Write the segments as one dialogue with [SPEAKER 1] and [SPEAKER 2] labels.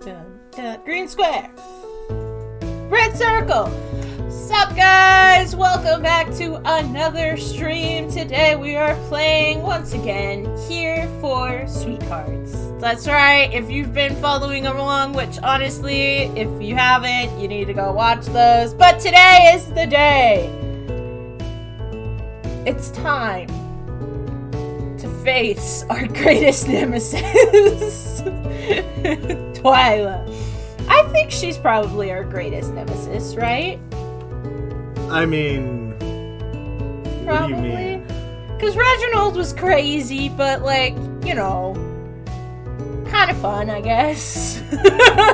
[SPEAKER 1] Green square. Red circle. Sup, guys? Welcome back to another stream. Today we are playing once again Here for Sweethearts. That's right. If you've been following along, which honestly, if you haven't, you need to go watch those. But today is the day. It's time to face our greatest nemesis, Twyla. I think she's probably our greatest nemesis, right?
[SPEAKER 2] I mean,
[SPEAKER 1] Probably.
[SPEAKER 2] What do you mean?
[SPEAKER 1] Because Reginald was crazy, but like, you know, kind of fun, I guess.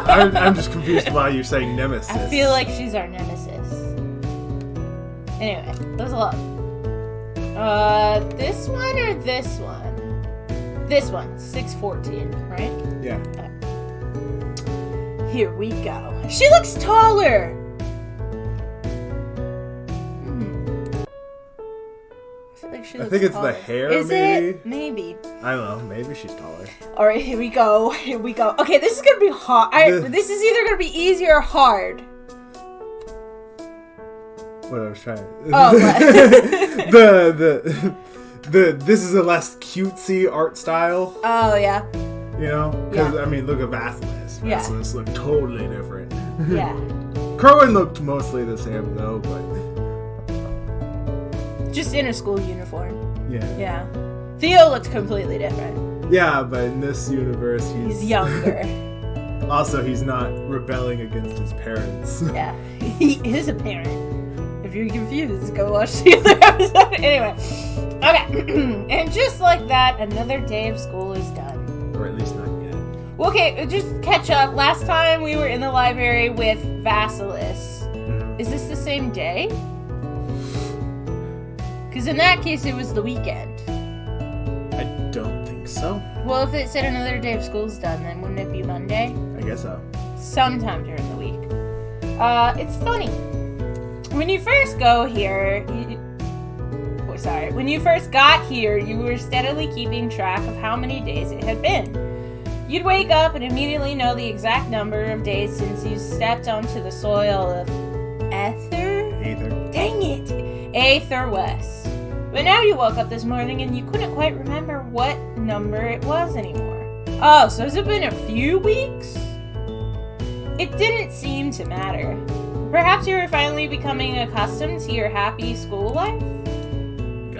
[SPEAKER 2] I'm just confused why you're saying nemesis.
[SPEAKER 1] I feel like she's our nemesis. Anyway, there's a lot. This one or this one? This one, 614, right?
[SPEAKER 2] Yeah.
[SPEAKER 1] Okay. Here we go. She looks taller!
[SPEAKER 2] I think it's
[SPEAKER 1] taller.
[SPEAKER 2] the hair,
[SPEAKER 1] Is
[SPEAKER 2] maybe?
[SPEAKER 1] it? Maybe.
[SPEAKER 2] I don't know. Maybe she's taller.
[SPEAKER 1] Alright, here we go. Here we go. Okay, this is gonna be hard. This is either gonna be easy or hard.
[SPEAKER 2] What I was trying.
[SPEAKER 1] Oh,
[SPEAKER 2] This is a less cutesy art style.
[SPEAKER 1] Oh, yeah.
[SPEAKER 2] You know? Because,
[SPEAKER 1] Yeah.
[SPEAKER 2] I mean, look at Vasilis.
[SPEAKER 1] Yeah.
[SPEAKER 2] Vasilis looked totally different.
[SPEAKER 1] Yeah.
[SPEAKER 2] Kerwin looked mostly the same, though, but...
[SPEAKER 1] Just in a school uniform.
[SPEAKER 2] Yeah.
[SPEAKER 1] Yeah. Theo looked completely different.
[SPEAKER 2] Yeah, but in this universe,
[SPEAKER 1] He's younger.
[SPEAKER 2] Also, he's not rebelling against his parents.
[SPEAKER 1] Yeah. He is a parent. If you're confused, go watch the other episode. Anyway. Okay. And just like that, another day of school is done.
[SPEAKER 2] Or at least not yet.
[SPEAKER 1] Well, okay, just catch up. Last time we were in the library with Vasilis.
[SPEAKER 2] Mm-hmm.
[SPEAKER 1] Is this the same day? Because in that case, it was the weekend.
[SPEAKER 2] I don't think so.
[SPEAKER 1] Well, if it said another day of school's done, then wouldn't it be Monday?
[SPEAKER 2] I guess so.
[SPEAKER 1] Sometime during the week. It's funny. When you first go here, when you first got here, you were steadily keeping track of how many days it had been. You'd wake up and immediately know the exact number of days since you stepped onto the soil of Aether? Dang it! Aether West. But now you woke up this morning and you couldn't quite remember what number it was anymore. Oh, so has it been a few weeks? It didn't seem to matter. Perhaps you were finally becoming accustomed to your happy school life?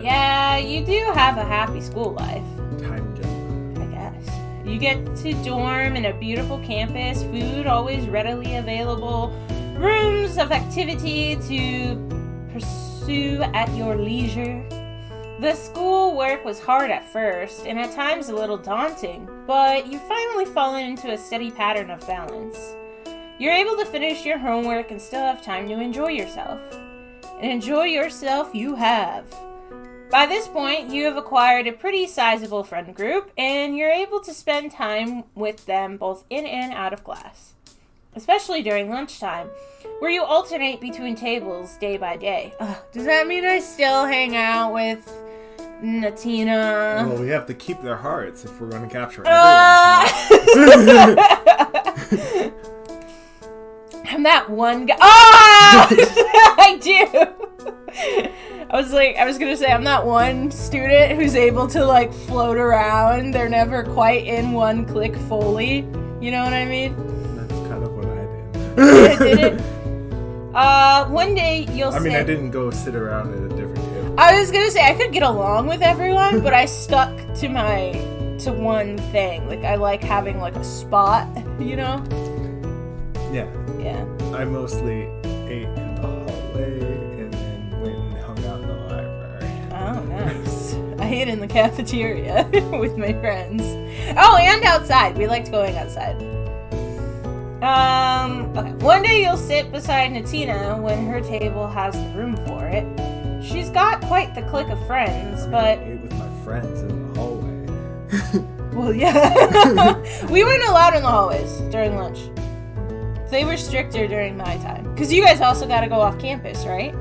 [SPEAKER 1] Yeah, you do have a happy school life.
[SPEAKER 2] Time jump.
[SPEAKER 1] I guess. You get to dorm in a beautiful campus, food always readily available, rooms of activity to pursue at your leisure. The school work was hard at first, and at times a little daunting, but you've finally fallen into a steady pattern of balance. You're able to finish your homework and still have time to enjoy yourself. And enjoy yourself you have. By this point, you have acquired a pretty sizable friend group, and you're able to spend time with them both in and out of class. Especially during lunchtime, where you alternate between tables day by day. Does that mean I still hang out with Natina?
[SPEAKER 2] Well, we have to keep their hearts if we're going to capture everyone.
[SPEAKER 1] I'm that one guy. Oh! I do. I was gonna say, I'm that one student who's able to, like, float around. They're never quite in one click fully. You know what I mean?
[SPEAKER 2] That's kind of what I
[SPEAKER 1] Yeah, did it? One day you'll
[SPEAKER 2] I didn't go sit around at a different table.
[SPEAKER 1] I was gonna say, I could get along with everyone, but I stuck to one thing. Like, I like having, like, a spot, you know?
[SPEAKER 2] Yeah.
[SPEAKER 1] Yeah.
[SPEAKER 2] I mostly ate in the hallway and then went and hung out in the library.
[SPEAKER 1] Oh, nice. I ate in the cafeteria with my friends. Oh, and outside. We liked going outside. Okay. One day you'll sit beside Natina when her table has the room for it. She's got quite the clique of friends, but...
[SPEAKER 2] I ate with my friends in the hallway.
[SPEAKER 1] Well, yeah. We weren't allowed in the hallways during lunch. They were stricter during my time. Because you guys also got to go off campus, right?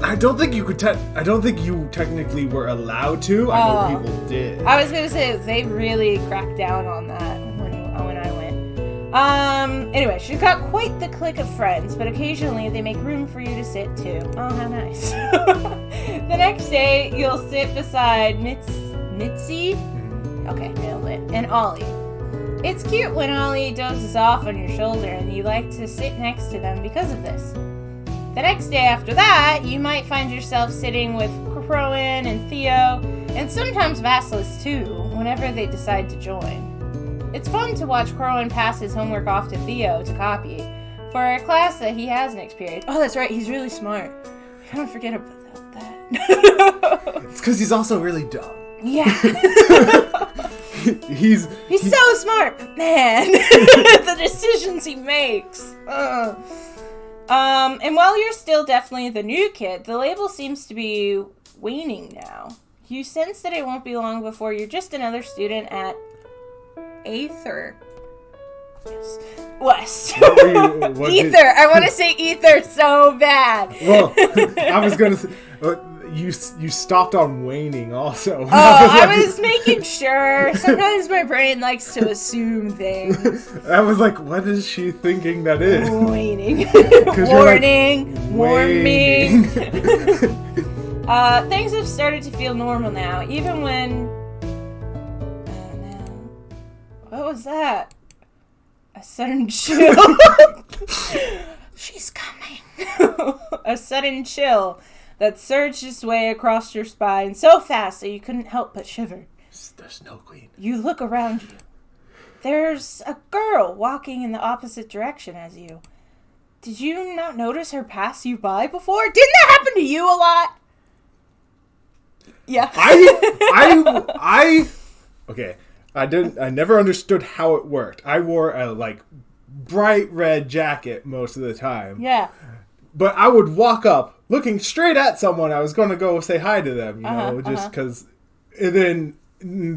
[SPEAKER 2] I don't think you could. I don't think you technically were allowed to. I know people did.
[SPEAKER 1] I was gonna say they really cracked down on that when I went. Anyway, she's got quite the clique of friends, but occasionally they make room for you to sit too. Oh, how nice! The next day, you'll sit beside Mitzi. Okay, nailed it. And Ollie. It's cute when Ollie dozes off on your shoulder, and you like to sit next to them because of this. The next day after that, you might find yourself sitting with Crowan and Theo, and sometimes Vasilis too, whenever they decide to join. It's fun to watch Crowan pass his homework off to Theo to copy, for a class that he hasn't experienced. Oh, that's right, he's really smart. I don't forget about that.
[SPEAKER 2] It's because he's also really dumb.
[SPEAKER 1] Yeah.
[SPEAKER 2] He's
[SPEAKER 1] so smart, but man. The decisions he makes. And while you're still definitely the new kid, the label seems to be waning now. You sense that it won't be long before you're just another student at Aether. Yes. West. Ether. I want to say ether so bad.
[SPEAKER 2] Well, I was going to say... You stopped on waning also.
[SPEAKER 1] Oh, I was making sure. Sometimes my brain likes to assume things.
[SPEAKER 2] I was like, what is she thinking that is?
[SPEAKER 1] Waning.
[SPEAKER 2] Warning.
[SPEAKER 1] Like, warming. Things have started to feel normal now, even when... Oh, no. What was that? A sudden chill. She's coming. A sudden chill that surged its way across your spine so fast that you couldn't help but shiver.
[SPEAKER 2] The Snow Queen.
[SPEAKER 1] You look around you. There's a girl walking in the opposite direction as you. Did you not notice her pass you by before? Didn't that happen to you a lot? Yeah.
[SPEAKER 2] Okay. I never understood how it worked. I wore a, bright red jacket most of the time.
[SPEAKER 1] Yeah.
[SPEAKER 2] But I would walk up looking straight at someone. I was going to go say hi to them, just because. And then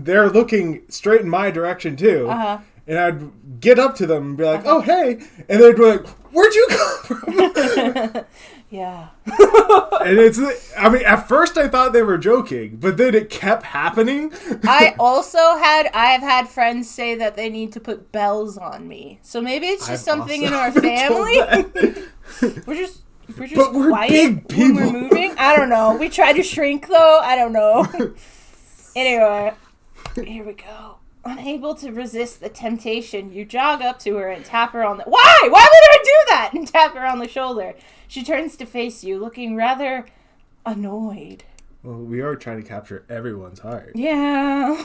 [SPEAKER 2] they're looking straight in my direction, too. And I'd get up to them and be like, oh, hey. And they'd be like, where'd you come from?
[SPEAKER 1] Yeah.
[SPEAKER 2] And at first I thought they were joking, but then it kept happening.
[SPEAKER 1] I've had friends say that they need to put bells on me. So maybe it's just something in our family. We're just quiet
[SPEAKER 2] big people.
[SPEAKER 1] when we're moving. I don't know. We try to shrink though. I don't know. Anyway, here we go. Unable to resist the temptation, you jog up to her and tap her on the... Why? Why would I do that? And tap her on the shoulder. She turns to face you, looking rather annoyed.
[SPEAKER 2] Well, we are trying to capture everyone's heart.
[SPEAKER 1] Yeah.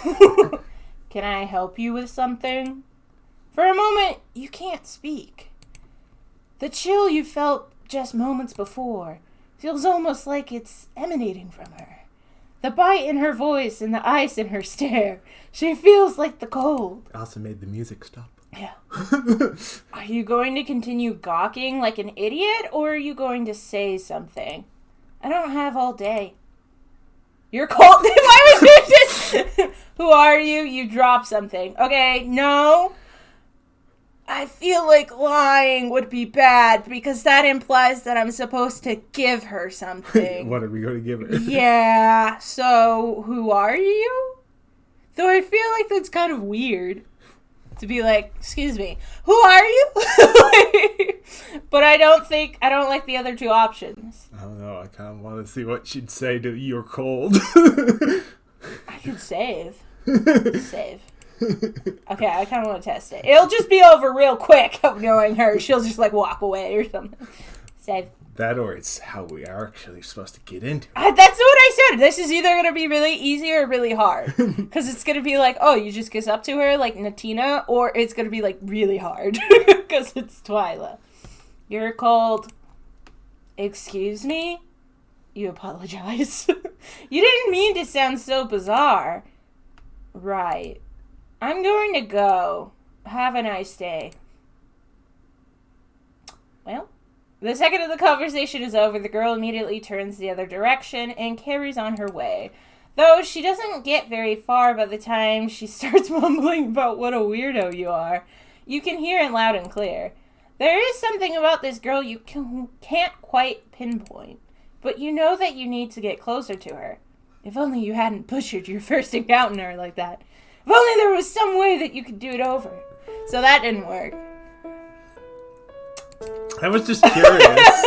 [SPEAKER 1] Can I help you with something? For a moment, you can't speak. The chill you felt just moments before feels almost like it's emanating from her. The bite in her voice and the ice in her stare. She feels like the cold.
[SPEAKER 2] I also made the music stop.
[SPEAKER 1] Yeah. Are you going to continue gawking like an idiot, or are you going to say something? I don't have all day. You're cold. Why would you just... Who are you? You drop something. Okay, no. I feel like lying would be bad because that implies that I'm supposed to give her something.
[SPEAKER 2] What are we going to give her?
[SPEAKER 1] Yeah, so who are you? Though I feel like that's kind of weird to be like, excuse me, who are you? But I don't like the other two options.
[SPEAKER 2] I don't know, I kind of want to see what she'd say to you're cold.
[SPEAKER 1] I could save. Okay, I kind of want to test it. It'll just be over real quick of knowing her. She'll just walk away or something. Save.
[SPEAKER 2] That or it's how we are actually supposed to get into it.
[SPEAKER 1] That's what I said. This is either going to be really easy or really hard. Because it's going to be like, oh, you just kiss up to her like Natina, or it's going to be really hard. Because it's Twyla. You're called... Excuse me? You apologize. You didn't mean to sound so bizarre. Right. I'm going to go. Have a nice day. Well, the second of the conversation is over, the girl immediately turns the other direction and carries on her way. Though she doesn't get very far by the time she starts mumbling about what a weirdo you are. You can hear it loud and clear. There is something about this girl you can't quite pinpoint. But you know that you need to get closer to her. If only you hadn't butchered your first encounter like that. If only there was some way that you could do it over. So that didn't work.
[SPEAKER 2] I was just curious.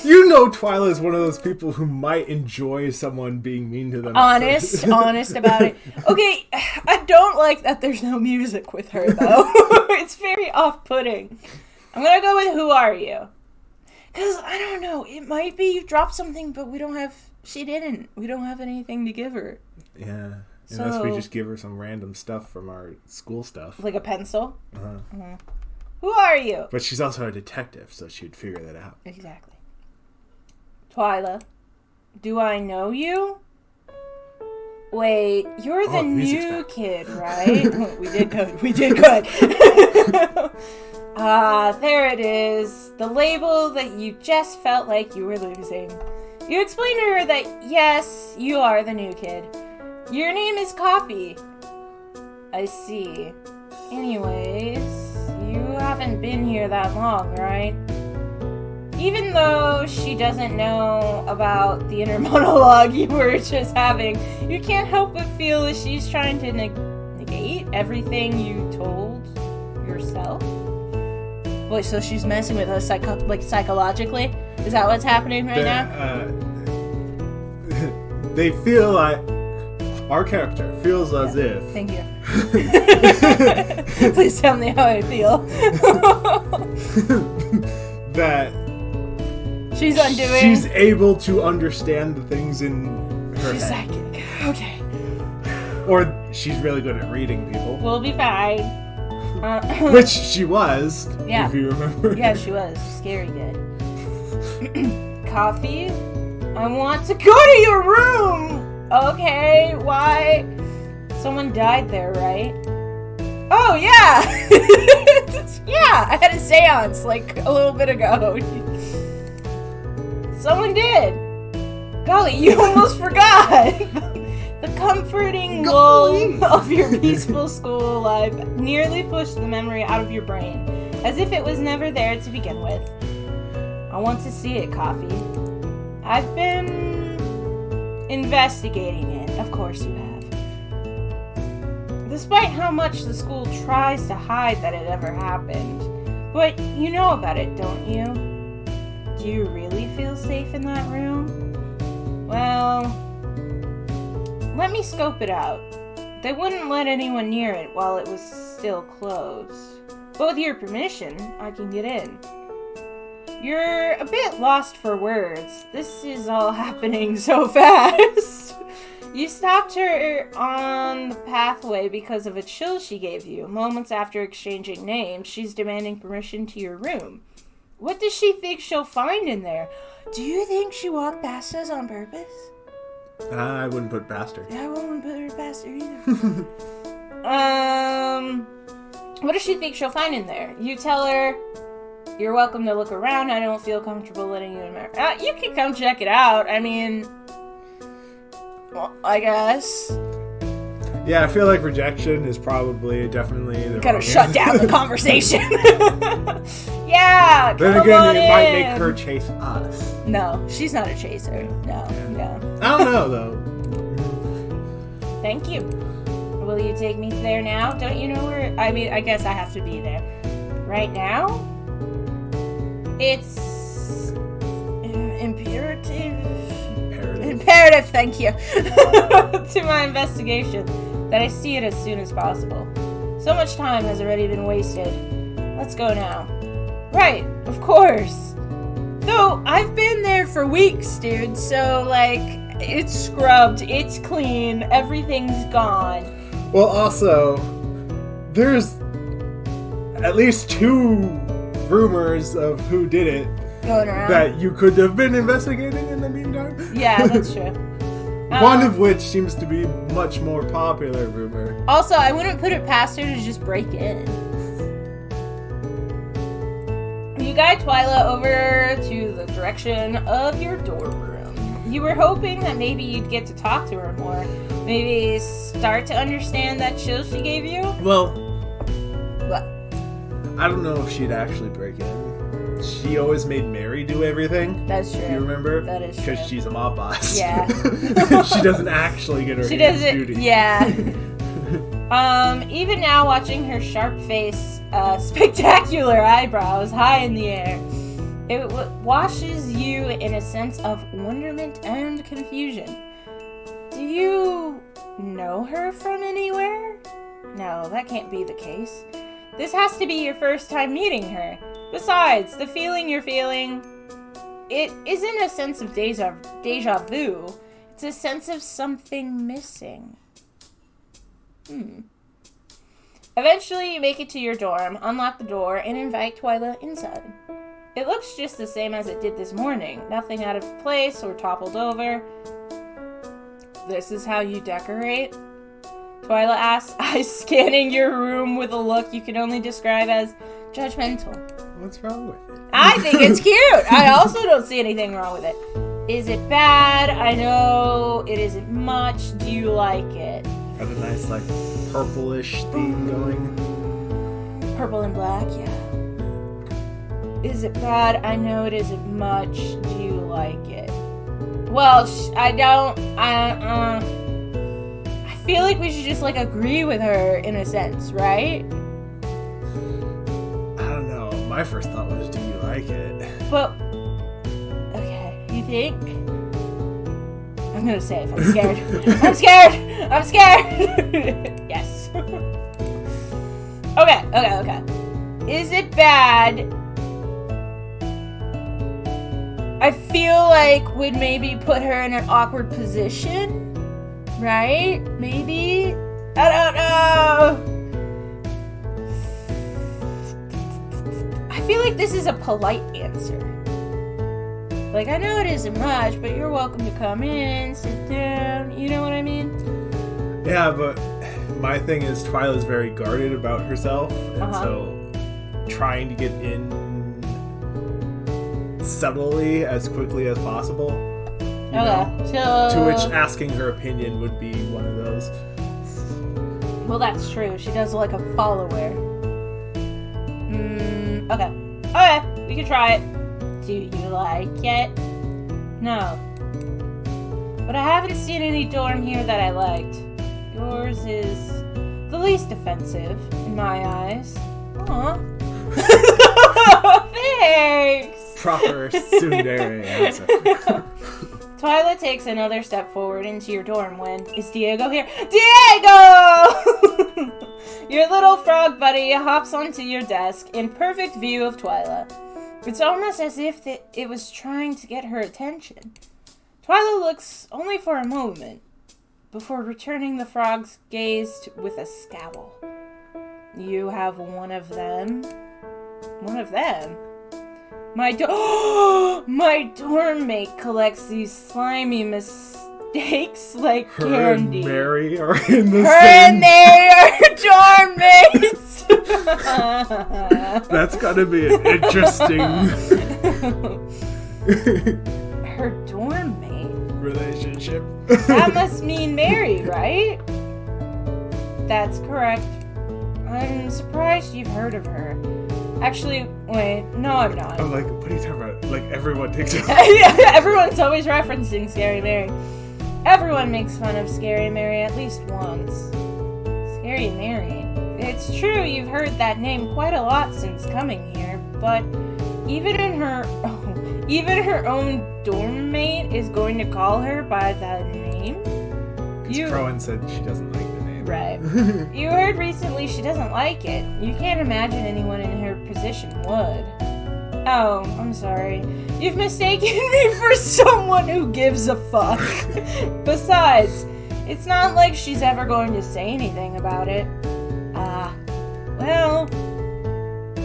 [SPEAKER 2] You know Twyla is one of those people who might enjoy someone being mean to them.
[SPEAKER 1] Honest about it. Okay, I don't like that there's no music with her, though. It's very off-putting. I'm gonna go with who are you? Because, I don't know, it might be you dropped something, but we don't have... She didn't. We don't have anything to give her.
[SPEAKER 2] Yeah. Unless we just give her some random stuff from our school stuff.
[SPEAKER 1] Like a pencil?
[SPEAKER 2] Uh-huh.
[SPEAKER 1] Uh-huh. Who are you?
[SPEAKER 2] But she's also a detective, so she'd figure that out.
[SPEAKER 1] Exactly. Twyla, do I know you? Wait, you're the new kid, right? We did good. There it is. The label that you just felt like you were losing. You explained to her that, yes, you are the new kid. Your name is Coffee. I see. Anyways, you haven't been here that long, right? Even though she doesn't know about the inner monologue you were just having, you can't help but feel that she's trying to negate everything you told yourself. Wait, so she's messing with us psychologically? Is that what's happening right now?
[SPEAKER 2] They feel like our character feels as if.
[SPEAKER 1] Thank you. Please tell me how I feel.
[SPEAKER 2] That
[SPEAKER 1] she's undoing.
[SPEAKER 2] She's able to understand the things in her
[SPEAKER 1] She's
[SPEAKER 2] head.
[SPEAKER 1] psychic. Okay.
[SPEAKER 2] Or she's really good at reading people.
[SPEAKER 1] We'll be fine.
[SPEAKER 2] Which she was,
[SPEAKER 1] yeah.
[SPEAKER 2] if you remember.
[SPEAKER 1] Yeah, she was. Scary good. Coffee? I want to go to your room! Okay, why? Someone died there, right? Oh, yeah! Yeah, I had a seance, like, a little bit ago. Someone did! Golly, you almost forgot! The comforting lull of your peaceful school life nearly pushed the memory out of your brain, as if it was never there to begin with. I want to see it, Coffee. I've been investigating it. Of course you have. Despite how much the school tries to hide that it ever happened. But you know about it, don't you? Do you really feel safe in that room? Well, let me scope it out. They wouldn't let anyone near it while it was still closed. But with your permission, I can get in. You're a bit lost for words. This is all happening so fast. You stopped her on the pathway because of a chill she gave you. Moments after exchanging names, she's demanding permission to your room. What does she think she'll find in there? Do you think she walked past us on purpose?
[SPEAKER 2] I wouldn't put past her.
[SPEAKER 1] Yeah, I wouldn't put her past her either. What does she think she'll find in there? You tell her, you're welcome to look around. I don't feel comfortable letting you in there. You can come check it out. I mean, well, I guess.
[SPEAKER 2] Yeah, I feel like rejection is definitely the
[SPEAKER 1] gotta shut down the conversation. Yeah,
[SPEAKER 2] then again, it might make her chase us.
[SPEAKER 1] No, she's not a chaser. No.
[SPEAKER 2] I don't know, though.
[SPEAKER 1] Thank you. Will you take me there now? Don't you know where... I mean, I guess I have to be there. Right now? It's... Imperative, thank you. To my investigation. That I see it as soon as possible. So much time has already been wasted. Let's go now. Right, of course. Though, I've been there for weeks, dude, so, like, it's scrubbed, it's clean, everything's gone.
[SPEAKER 2] Well, also, there's at least 2 rumors of who did it
[SPEAKER 1] going around
[SPEAKER 2] that you could have been investigating in the meantime.
[SPEAKER 1] Yeah, that's true.
[SPEAKER 2] One of which seems to be much more popular rumor.
[SPEAKER 1] Also, I wouldn't put it past her to just break in. You guide Twyla over to the direction of your dorm room. You were hoping that maybe you'd get to talk to her more. Maybe start to understand that chill she gave you?
[SPEAKER 2] Well,
[SPEAKER 1] What?
[SPEAKER 2] I don't know if she'd actually break in. she always made Mary do everything.
[SPEAKER 1] That's true.
[SPEAKER 2] You remember?
[SPEAKER 1] That is true.
[SPEAKER 2] Because she's a mob boss.
[SPEAKER 1] Yeah.
[SPEAKER 2] She doesn't actually get her duty.
[SPEAKER 1] Yeah. Even now, watching her sharp face, spectacular eyebrows high in the air, it washes you in a sense of wonderment and confusion. Do you know her from anywhere? No, that can't be the case. This has to be your first time meeting her. Besides, the feeling you're feeling, it isn't a sense of deja vu. It's a sense of something missing. Eventually, you make it to your dorm, unlock the door, and invite Twyla inside. It looks just the same as it did this morning. Nothing out of place or toppled over. This is how you decorate? Twyla asks, eyes scanning your room with a look you can only describe as judgmental.
[SPEAKER 2] What's wrong with it?
[SPEAKER 1] I think it's cute. I also don't see anything wrong with it. Is it bad? I know it isn't much. Do you like it?
[SPEAKER 2] Got a nice, like, purplish theme going.
[SPEAKER 1] Purple and black, yeah. Is it bad? I know it isn't much. Do you like it? Well, I don't. I feel like we should just, like, agree with her in a sense, right?
[SPEAKER 2] I don't know. My first thought was, do you like it?
[SPEAKER 1] But, okay, you think? I'm gonna say it if I'm scared. I'm scared! I'm scared! Yes. Okay. Is it bad? I feel like would maybe put her in an awkward position, right? Maybe? I don't know. I feel like this is a polite answer. Like, I know it isn't much, but you're welcome to come in, sit down, you know what I mean?
[SPEAKER 2] Yeah, but my thing is Twyla's very guarded about herself, and so trying to get in subtly as quickly as possible. To which asking her opinion would be one of those.
[SPEAKER 1] Well, that's true. She does like a follower. Okay, we can try it. Do you like it? No. But I haven't seen any dorm here that I liked. Yours is the least offensive in my eyes. Aw. Thanks!
[SPEAKER 2] Proper tsundere answer.
[SPEAKER 1] Twyla takes another step forward into your dorm when... Is Diego here? Diego! Your little frog buddy hops onto your desk in perfect view of Twyla. It's almost as if it was trying to get her attention. Twyla looks only for a moment before returning the frog's gaze with a scowl. You have one of them? One of them? My dorm mate collects these slimy mistakes like
[SPEAKER 2] her
[SPEAKER 1] candy.
[SPEAKER 2] And Mary are in the
[SPEAKER 1] her
[SPEAKER 2] same...
[SPEAKER 1] and Mary are dorm mates!
[SPEAKER 2] That's gotta be an interesting...
[SPEAKER 1] Her dorm mate?
[SPEAKER 2] Relationship.
[SPEAKER 1] That must mean Mary, right? That's correct. I'm surprised you've heard of her. Actually, wait, no, I'm not.
[SPEAKER 2] I'm like, what are you talking about? Like, everyone takes it.
[SPEAKER 1] Yeah, everyone's always referencing Scary Mary. Everyone makes fun of Scary Mary at least once. Scary Mary. It's true you've heard that name quite a lot since coming here, but even her own dorm mate is going to call her by that name?
[SPEAKER 2] Crowan said she doesn't like the name.
[SPEAKER 1] Right. You heard recently she doesn't like it. You can't imagine anyone in her position would. Oh, I'm sorry. You've mistaken me for someone who gives a fuck. Besides, it's not like she's ever going to say anything about it. Well,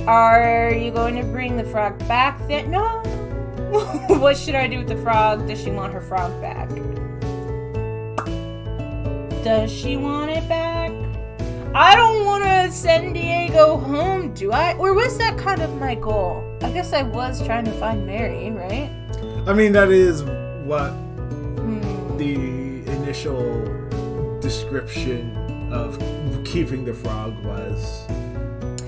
[SPEAKER 1] are you going to bring the frog back then? No. What should I do with the frog? Does she want her frog back? Does she want it back? I don't want to send Diego home, do I? Or was that kind of my goal? I guess I was trying to find Mary, right?
[SPEAKER 2] I mean, that is what the initial description of keeping the frog was.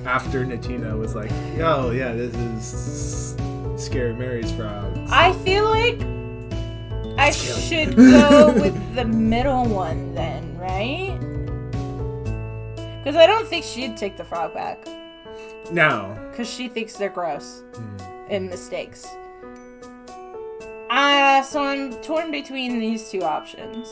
[SPEAKER 2] after Natina was like, oh yeah, this is Scary Mary's frogs.
[SPEAKER 1] I feel like I should go with the middle one then, right? Because I don't think she'd take the frog back.
[SPEAKER 2] No.
[SPEAKER 1] Because she thinks they're gross and mistakes. So I'm torn between these two options.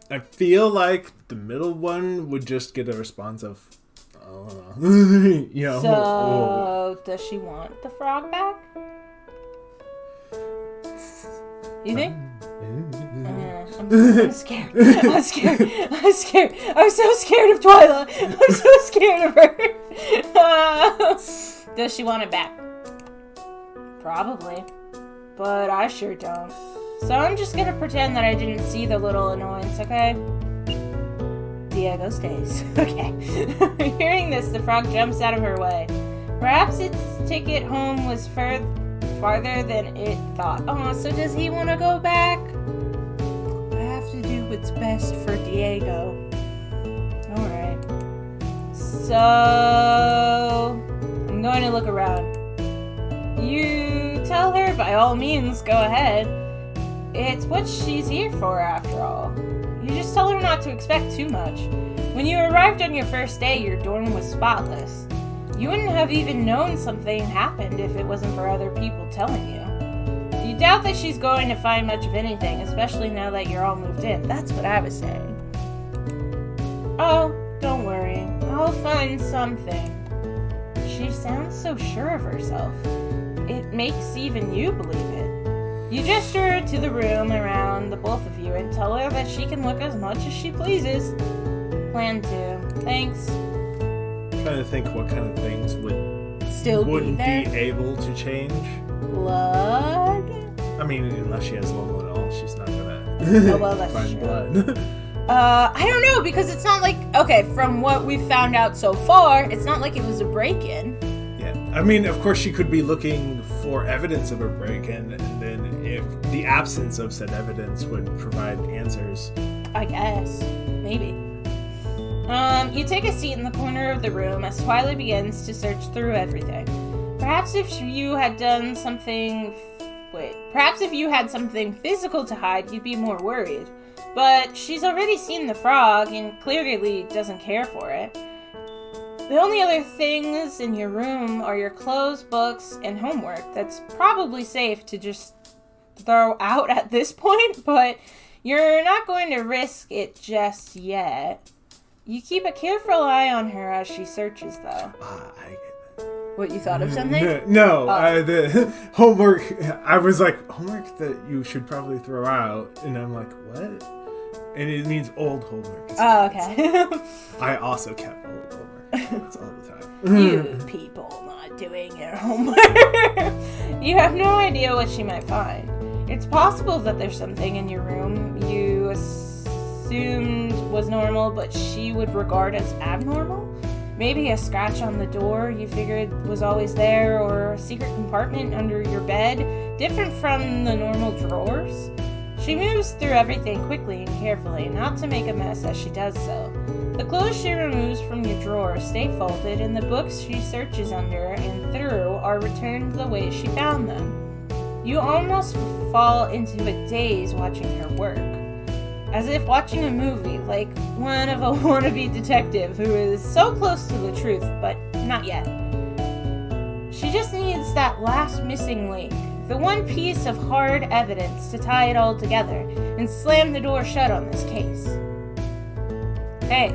[SPEAKER 2] I feel like the middle one would just get a response of, you know.
[SPEAKER 1] So, does she want the frog back? You think? I'm scared. I'm scared. I'm scared. I'm so scared of Twyla. I'm so scared of her. Does she want it back? Probably. But I sure don't. So I'm just gonna pretend that I didn't see the little annoyance, okay? Diego stays. Okay. Hearing this, the frog jumps out of her way. Perhaps its ticket home was farther than it thought. Oh, so does he want to go back? I have to do what's best for Diego. Alright. So, I'm going to look around. You tell her, by all means, go ahead. It's what she's here for, after all. You just tell her not to expect too much. When you arrived on your first day, your dorm was spotless. You wouldn't have even known something happened if it wasn't for other people telling you. You doubt that she's going to find much of anything, especially now that you're all moved in. That's what I was saying. Oh, don't worry. I'll find something. She sounds so sure of herself. It makes even you believe it. You gesture to the room around the both of you and tell her that she can look as much as she pleases. Plan 2. Thanks.
[SPEAKER 2] I'm trying to think what kind of things wouldn't be able to change.
[SPEAKER 1] Blood?
[SPEAKER 2] I mean, unless she has Lomo at all, she's not gonna find
[SPEAKER 1] true.
[SPEAKER 2] blood.
[SPEAKER 1] I don't know, because it's not like, okay, from what we've found out so far, it's not like it was a break-in.
[SPEAKER 2] Yeah, I mean, of course she could be looking for evidence of a break-in, and then if the absence of said evidence would provide answers.
[SPEAKER 1] I guess. Maybe. You take a seat in the corner of the room as Twyla begins to search through everything. Perhaps if you had something physical to hide, you'd be more worried. But she's already seen the frog and clearly doesn't care for it. The only other things in your room are your clothes, books, and homework. That's probably safe to just throw out at this point, but you're not going to risk it just yet. You keep a careful eye on her as she searches, though.
[SPEAKER 2] I get that.
[SPEAKER 1] What, you thought of something?
[SPEAKER 2] No, the homework, I was like, homework that you should probably throw out, and I'm like, what? And it means old homework.
[SPEAKER 1] Oh, okay.
[SPEAKER 2] I also kept old homework. That's all the time.
[SPEAKER 1] You people not doing your homework. You have no idea what she might find. It's possible that there's something in your room you assumed was normal, but she would regard as abnormal. Maybe a scratch on the door you figured was always there, or a secret compartment under your bed, different from the normal drawers. She moves through everything quickly and carefully, not to make a mess as she does so. The clothes she removes from your drawers stay folded, and the books she searches under and through are returned the way she found them. You almost fall into a daze watching her work. As if watching a movie, like one of a wannabe detective who is so close to the truth, but not yet. She just needs that last missing link, the one piece of hard evidence to tie it all together and slam the door shut on this case. Hey,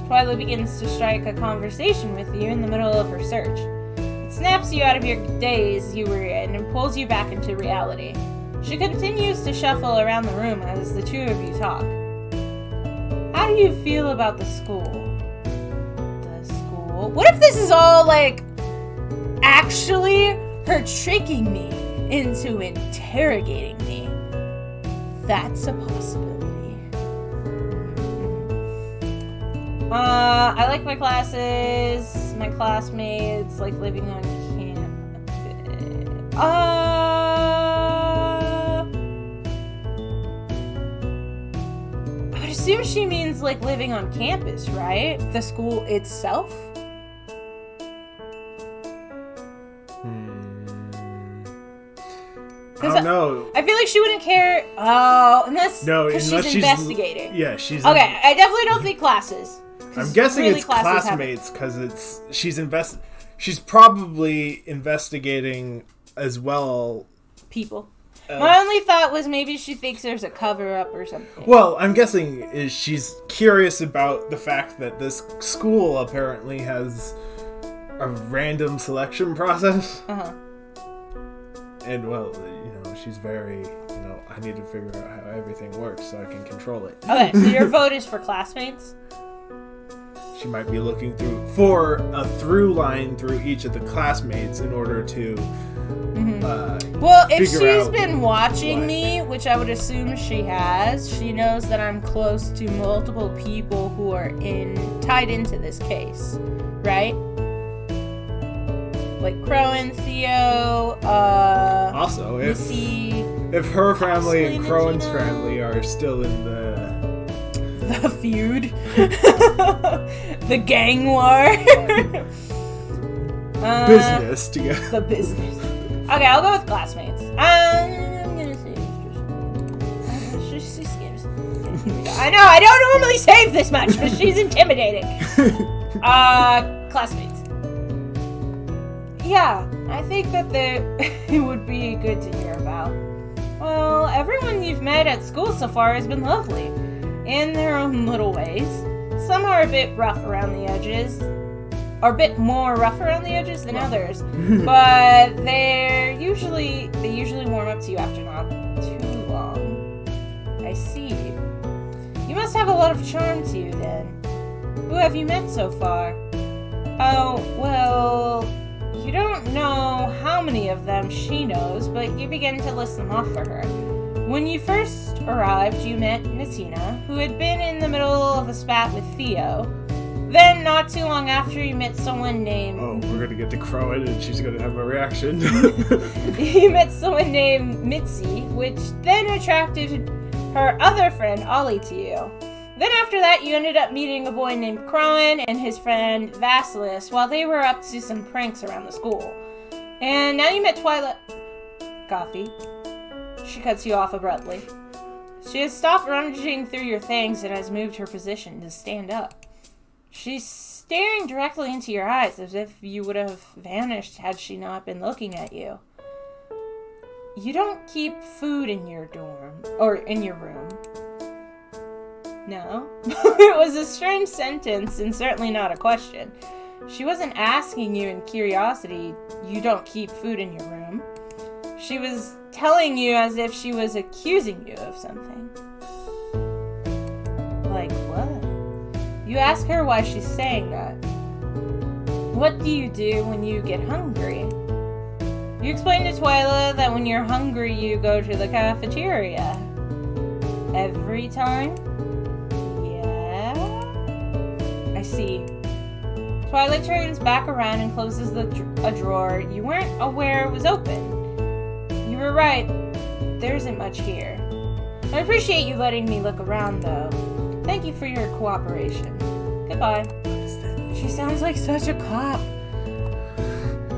[SPEAKER 1] Twyla begins to strike a conversation with you in the middle of her search. It snaps you out of your daze you were in and pulls you back into reality. She continues to shuffle around the room as the two of you talk. How do you feel about the school? The school? What if this is all, actually her tricking me into interrogating me? That's a possibility. I like my classes, my classmates, like living on campus. assume she means, like, living on campus, right? The school itself?
[SPEAKER 2] I don't know.
[SPEAKER 1] I feel like she wouldn't care. Oh, unless she's investigating.
[SPEAKER 2] Yeah, she's...
[SPEAKER 1] Okay, I definitely don't think classes.
[SPEAKER 2] I'm guessing it's classmates, because she's probably investigating as well.
[SPEAKER 1] People. My only thought was maybe she thinks there's a cover-up or something.
[SPEAKER 2] Well, I'm guessing is she's curious about the fact that this school apparently has a random selection process.
[SPEAKER 1] Uh-huh.
[SPEAKER 2] And, well, she's very, I need to figure out how everything works so I can control it.
[SPEAKER 1] Okay, so your vote is for classmates?
[SPEAKER 2] She might be looking for a through line through each of the classmates in order to
[SPEAKER 1] well, if she's been watching me, which I would assume she has, she knows that I'm close to multiple people who are tied into this case, right? Like Crowan, Theo,
[SPEAKER 2] also,
[SPEAKER 1] Missy,
[SPEAKER 2] if her family and Crowan's family are still in
[SPEAKER 1] the feud, the gang war,
[SPEAKER 2] business together.
[SPEAKER 1] The business. Okay, I'll go with classmates. I'm gonna say she scares me. I know, I don't normally save this much, but she's intimidating. Classmates. Yeah, I think that it would be good to hear about. Well, everyone you've met at school so far has been lovely, in their own little ways. Some are a bit rough around the edges, or a bit more rough around the edges than others, but they usually warm up to you after not too long. I see. You must have a lot of charm to you then. Who have you met so far? Oh, well, you don't know how many of them she knows, but you begin to list them off for her. When you first arrived, you met Natina, who had been in the middle of a spat with Theo. Then, not too long after, you met someone named...
[SPEAKER 2] Oh, we're gonna get to Crowan and she's gonna have a reaction.
[SPEAKER 1] You met someone named Mitzi, which then attracted her other friend, Ollie, to you. Then after that, you ended up meeting a boy named Crowan and his friend Vasilis while they were up to some pranks around the school. And now you met Twyla... Coffee. She cuts you off abruptly. She has stopped rummaging through your things and has moved her position to stand up. She's staring directly into your eyes as if you would have vanished had she not been looking at you. You don't keep food in your dorm, or in your room. No? It was a strange sentence and certainly not a question. She wasn't asking you in curiosity, you don't keep food in your room. She was telling you as if she was accusing you of something. Like what? You ask her why she's saying that. What do you do when you get hungry? You explain to Twyla that when you're hungry, you go to the cafeteria. Every time? Yeah? I see. Twyla turns back around and closes a drawer you weren't aware was open. You were right. There isn't much here. I appreciate you letting me look around, though. Thank you for your cooperation. Goodbye. She sounds like such a cop.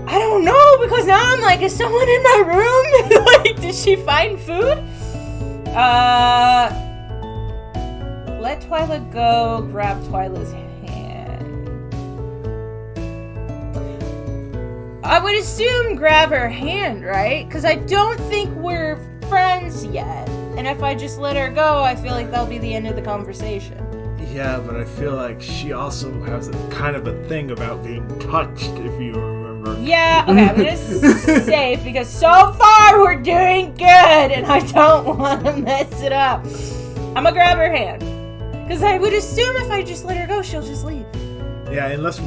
[SPEAKER 1] I don't know, because now I'm like, is someone in my room? Like, did she find food? Let Twyla go. Grab Twyla's hand. I would assume grab her hand, right? Because I don't think we're friends yet. And if I just let her go, I feel like that'll be the end of the conversation.
[SPEAKER 2] Yeah, but I feel like she also has a kind of a thing about being touched, if you remember.
[SPEAKER 1] Yeah, okay, I'm gonna save because so far we're doing good and I don't want to mess it up. I'm gonna grab her hand. Because I would assume if I just let her go, she'll just leave.
[SPEAKER 2] Yeah, unless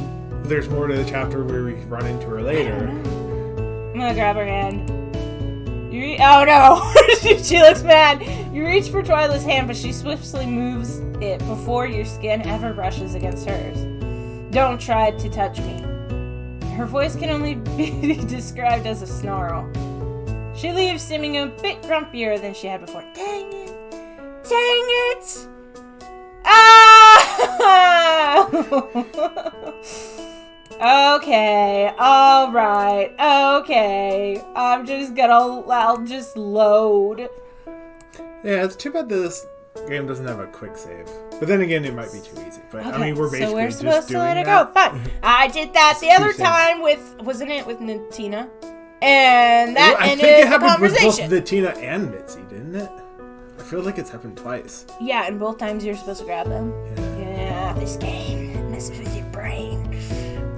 [SPEAKER 2] there's more to the chapter where we run into her later.
[SPEAKER 1] I'm gonna grab her hand. Oh no! She looks mad. You reach for Twyla's hand, but she swiftly moves it before your skin ever brushes against hers. Don't try to touch me. Her voice can only be described as a snarl. She leaves seeming a bit grumpier than she had before. Dang it! Dang it! Okay, alright, okay. I'll just load.
[SPEAKER 2] Yeah, it's too bad this game doesn't have a quick save. But then again, it might be too easy. But
[SPEAKER 1] Okay,
[SPEAKER 2] I mean, we're basically
[SPEAKER 1] so we're
[SPEAKER 2] just
[SPEAKER 1] supposed to
[SPEAKER 2] doing
[SPEAKER 1] let it
[SPEAKER 2] that.
[SPEAKER 1] go. Fine. I did that the other time wasn't it with Tina? And that
[SPEAKER 2] I
[SPEAKER 1] ended
[SPEAKER 2] think it
[SPEAKER 1] the
[SPEAKER 2] happened with
[SPEAKER 1] conversation.
[SPEAKER 2] both the Tina and Mitzi, didn't it? I feel like it's happened twice.
[SPEAKER 1] Yeah, and both times you're supposed to grab them. Yeah, this game messes with your brain.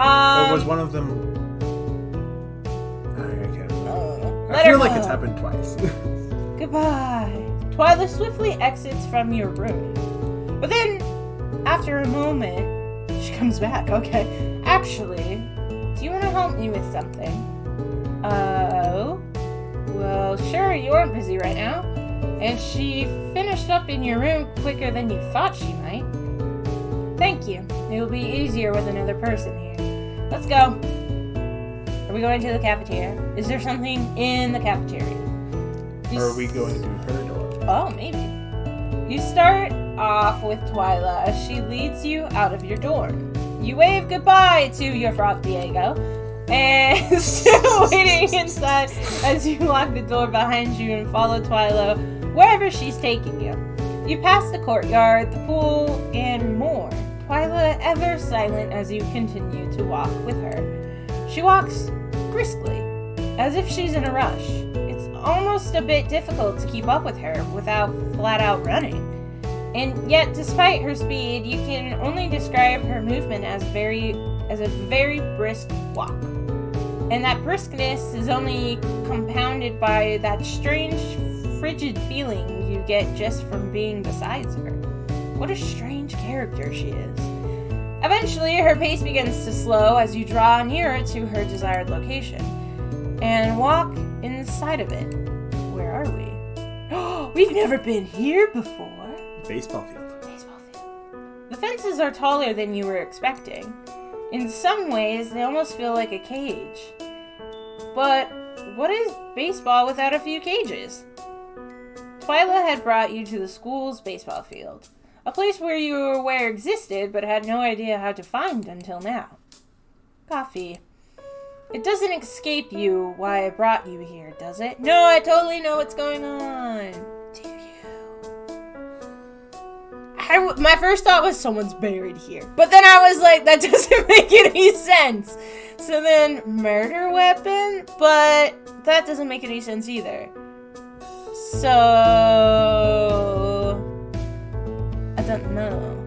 [SPEAKER 2] Or was one of them... I can't remember. I feel like it's happened twice.
[SPEAKER 1] Goodbye. Twyla swiftly exits from your room. But then, after a moment, she comes back. Okay. Actually, do you want to help me with something? Oh? Well, sure, you aren't busy right now. And she finished up in your room quicker than you thought she might. Thank you. It will be easier with another person here. Let's go. Are we going to the cafeteria? Is there something in the cafeteria?
[SPEAKER 2] Or are we going to her door?
[SPEAKER 1] Oh, maybe. You start off with Twyla as she leads you out of your dorm. You wave goodbye to your Frog Diego and still waiting inside as you lock the door behind you and follow Twyla wherever she's taking you. You pass the courtyard, the pool, and more. Twyla ever silent as you continue to walk with her. She walks briskly, as if she's in a rush. It's almost a bit difficult to keep up with her without flat out running. And yet, despite her speed, you can only describe her movement as a very brisk walk. And that briskness is only compounded by that strange, frigid feeling you get just from being beside her. What a strange character she is. Eventually, her pace begins to slow as you draw nearer to her desired location and walk inside of it. Where are we? We've never been here before.
[SPEAKER 2] Baseball field.
[SPEAKER 1] The fences are taller than you were expecting. In some ways, they almost feel like a cage. But what is baseball without a few cages? Twyla had brought you to the school's baseball field, a place where you were aware existed but had no idea how to find until now. Coffee. It doesn't escape you why I brought you here, does it? No, I totally know what's going on. Do you? My first thought was someone's buried here. But then I was like, that doesn't make any sense. So then, murder weapon? But that doesn't make any sense either. So... I don't know.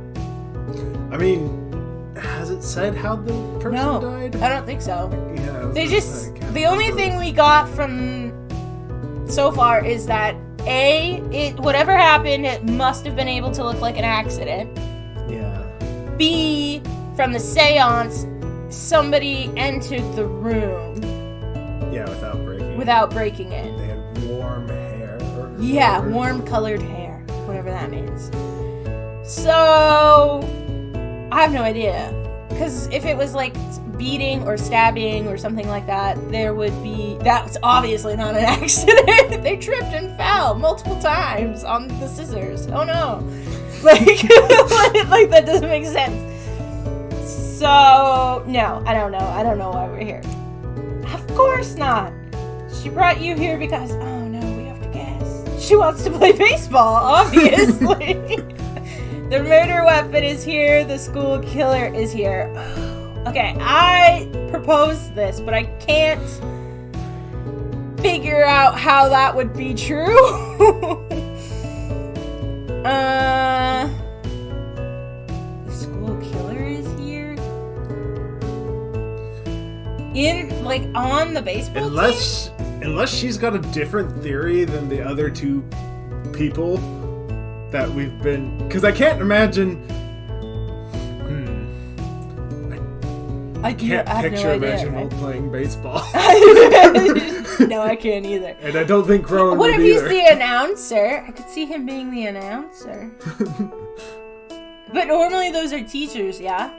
[SPEAKER 2] I mean, has it said how the person died?
[SPEAKER 1] I don't think so.
[SPEAKER 2] Yeah,
[SPEAKER 1] the only thing we got from so far is that whatever happened, it must have been able to look like an accident.
[SPEAKER 2] Yeah.
[SPEAKER 1] B, from the seance, somebody entered the room.
[SPEAKER 2] Yeah, without breaking in.
[SPEAKER 1] They
[SPEAKER 2] had warm hair.
[SPEAKER 1] Yeah, warm colored hair. Whatever that means. So, I have no idea. Because if it was like beating or stabbing or something like that, that's obviously not an accident. They tripped and fell multiple times on the scissors. Oh no. Like that doesn't make sense. So, no, I don't know. I don't know why we're here. Of course not. She brought you here because, oh no, we have to guess. She wants to play baseball, obviously. The murder weapon is here. The school killer is here. Okay, I proposed this, but I can't figure out how that would be true. The school killer is here? On the baseball team?
[SPEAKER 2] Unless she's got a different theory than the other two people that we've been... Because I can't imagine... I can't picture Reginald playing baseball.
[SPEAKER 1] No, I can't either.
[SPEAKER 2] And I don't think Rowan
[SPEAKER 1] What
[SPEAKER 2] would
[SPEAKER 1] if
[SPEAKER 2] either.
[SPEAKER 1] he's the announcer? I could see him being the announcer. But normally those are teachers, yeah?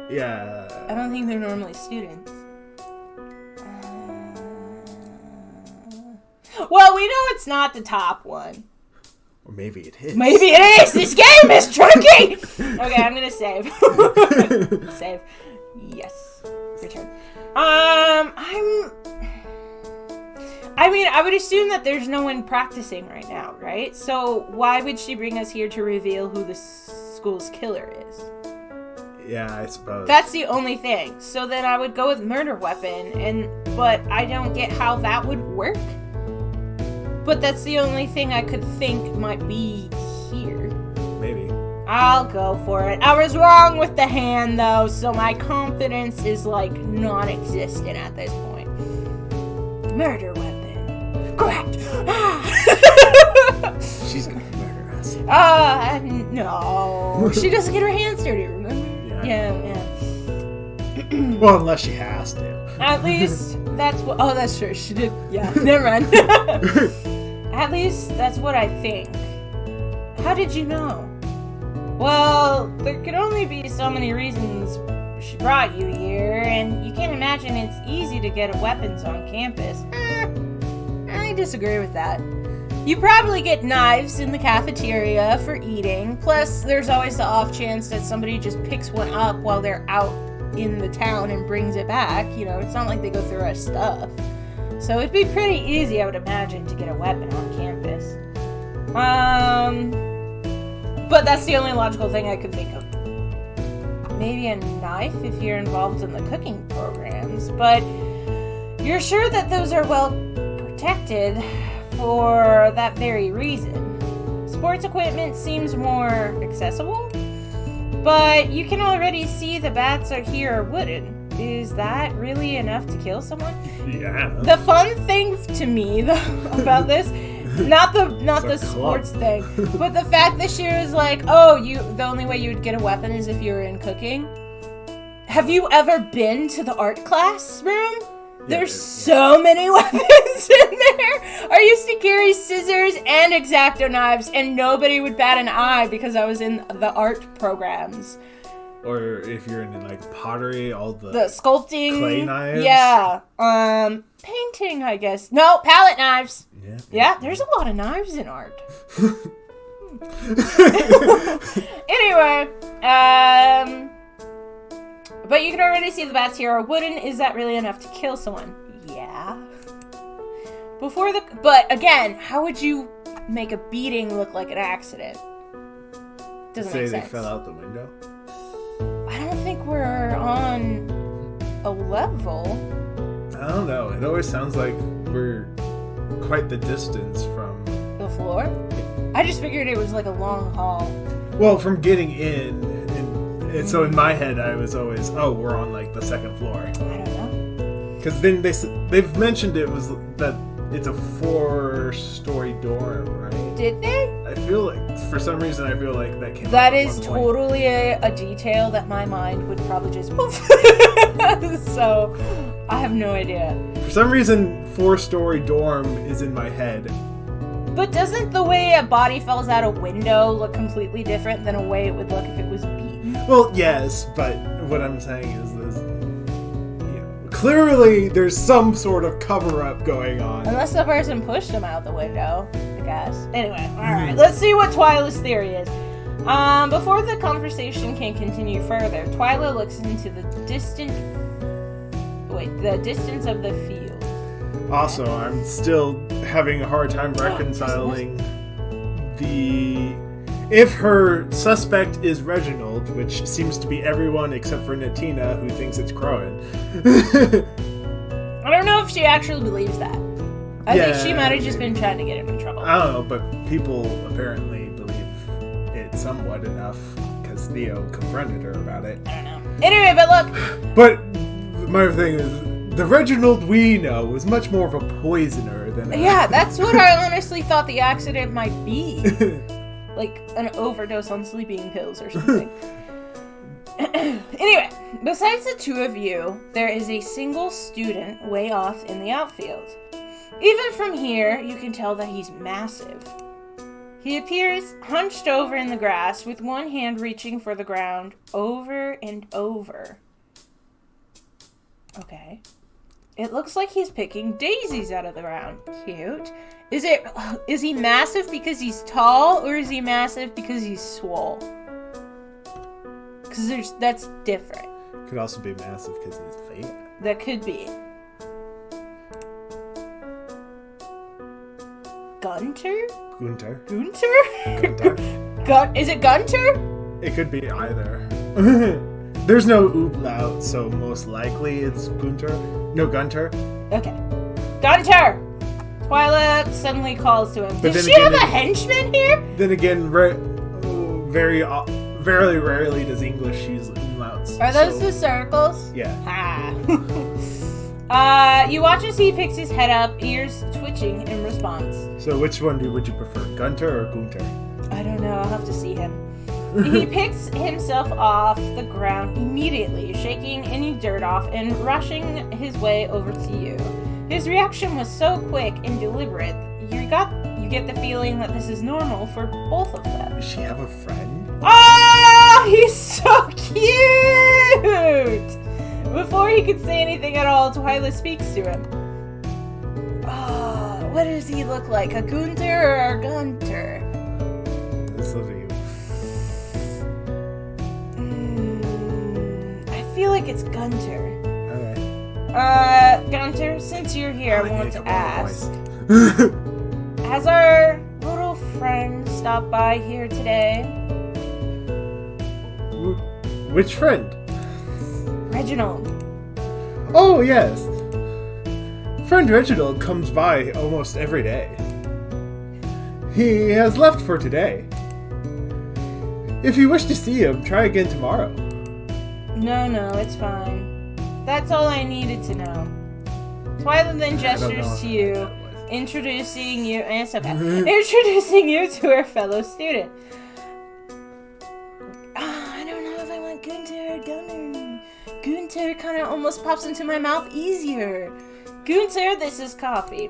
[SPEAKER 2] Yeah.
[SPEAKER 1] I don't think they're normally students. Well, we know it's not the top one.
[SPEAKER 2] Or maybe it is.
[SPEAKER 1] Maybe it is! This game is tricky! Okay, I'm gonna save. Save. Yes. Return. I would assume that there's no one practicing right now, right? So why would she bring us here to reveal who the school's killer is?
[SPEAKER 2] Yeah, I suppose.
[SPEAKER 1] That's the only thing. So then I would go with murder weapon, but I don't get how that would work. But that's the only thing I could think might be here.
[SPEAKER 2] Maybe.
[SPEAKER 1] I'll go for it. I was wrong with the hand, though, so my confidence is, non-existent at this point. Murder weapon. Correct!
[SPEAKER 2] She's gonna murder us.
[SPEAKER 1] No. She doesn't get her hands dirty, remember? Yeah.
[SPEAKER 2] Well, unless she has to.
[SPEAKER 1] At least that's what... Oh, that's true. She did... Yeah, never mind. At least that's what I think. How did you know? Well, there could only be so many reasons she brought you here, and you can't imagine it's easy to get weapons on campus. I disagree with that. You probably get knives in the cafeteria for eating, plus there's always the off chance that somebody just picks one up while they're out in the town and brings it back. It's not like they go through our stuff. So it'd be pretty easy, I would imagine, to get a weapon on campus. But that's the only logical thing I could think of. Maybe a knife if you're involved in the cooking programs, but you're sure that those are well protected for that very reason. Sports equipment seems more accessible, but you can already see the bats here are wooden. Is that really enough to kill someone?
[SPEAKER 2] Yeah.
[SPEAKER 1] The fun thing to me about this, not the sports thing, but the fact that she was like, the only way you would get a weapon is if you were in cooking. Have you ever been to the art classroom? There's so many weapons in there. I used to carry scissors and X-Acto knives, and nobody would bat an eye because I was in the art programs.
[SPEAKER 2] Or if you're in pottery, all the
[SPEAKER 1] sculpting,
[SPEAKER 2] clay knives.
[SPEAKER 1] Yeah. Painting, I guess. No, palette knives. Yeah, there's a lot of knives in art. Anyway, but you can already see the bats here are wooden. Is that really enough to kill someone? Yeah. But again, how would you make a beating look like an accident? Doesn't make sense.
[SPEAKER 2] Say they fell out the window?
[SPEAKER 1] I don't think we're on a level.
[SPEAKER 2] I don't know. It always sounds like we're quite the distance from
[SPEAKER 1] the floor. I just figured it was like a long hall.
[SPEAKER 2] Well, from getting in, and so in my head I was always, we're on the second floor.
[SPEAKER 1] I don't know.
[SPEAKER 2] Because then they've mentioned that it's a 4-story dorm, right?
[SPEAKER 1] Did they?
[SPEAKER 2] I feel like for some reason that came.
[SPEAKER 1] That is totally a detail that my mind would probably just poof. So I have no idea.
[SPEAKER 2] For some reason, 4-story dorm is in my head.
[SPEAKER 1] But doesn't the way a body falls out a window look completely different than a way it would look if it was beaten?
[SPEAKER 2] Well, yes, but what I'm saying is this. Clearly, there's some sort of cover-up going on.
[SPEAKER 1] Unless the person pushed him out the window, I guess. Anyway, alright, let's see what Twyla's theory is. Before the conversation can continue further, Twyla looks into the distance of the field.
[SPEAKER 2] Also, I'm still having a hard time reconciling if her suspect is Reginald, which seems to be everyone except for Natina, who thinks it's Crowan.
[SPEAKER 1] I don't know if she actually believes that. I think she might have just been trying to get him in trouble.
[SPEAKER 2] I don't know, but people apparently believe it somewhat enough because Theo confronted her about it.
[SPEAKER 1] I don't know. Anyway, but look.
[SPEAKER 2] But my thing is, the Reginald we know was much more of a poisoner than
[SPEAKER 1] Yeah, that's what I honestly thought the accident might be. Like an overdose on sleeping pills or something. Anyway, besides the two of you, there is a single student way off in the outfield. Even from here, you can tell that he's massive. He appears hunched over in the grass with one hand reaching for the ground over and over. Okay. It looks like he's picking daisies out of the ground. Cute. Is he massive because he's tall, or is he massive because he's swole? Because that's different.
[SPEAKER 2] Could also be massive because he's fat.
[SPEAKER 1] That could be. Gunter?
[SPEAKER 2] Gunter.
[SPEAKER 1] Is it Gunter?
[SPEAKER 2] It could be either. There's no umlaut, so most likely it's Gunter. No, Gunter.
[SPEAKER 1] Okay. Gunter! Twyla suddenly calls to him. Does she have a henchman here?
[SPEAKER 2] Then again, very rarely does English use umlauts.
[SPEAKER 1] Are those the circles?
[SPEAKER 2] Yeah.
[SPEAKER 1] You watch as he picks his head up, ears twitching in response.
[SPEAKER 2] So which one would you prefer, Gunter or Gunter?
[SPEAKER 1] I don't know. I'll have to see him. He picks himself off the ground immediately, shaking any dirt off and rushing his way over to you. His reaction was so quick and deliberate. You get the feeling that this is normal for both of them.
[SPEAKER 2] Does she have a friend?
[SPEAKER 1] Oh, he's so cute! Before he could say anything at all, Twyla speaks to him. Oh, what does he look like? A Gunter or a Gunter?
[SPEAKER 2] This will be.
[SPEAKER 1] I feel like it's Gunter.
[SPEAKER 2] Alright.
[SPEAKER 1] Gunter, since you're here, I want to ask. Has our little friend stopped by here today?
[SPEAKER 2] Which friend?
[SPEAKER 1] Reginald.
[SPEAKER 2] Oh, yes. Friend Reginald comes by almost every day. He has left for today. If you wish to see him, try again tomorrow.
[SPEAKER 1] No, it's fine. That's all I needed to know. Twyla then gestures to you, introducing you, and it's okay, introducing you to her fellow student. I don't know if I want Gunter or Gunner. Gunter kind of almost pops into my mouth easier. Gunter, this is coffee.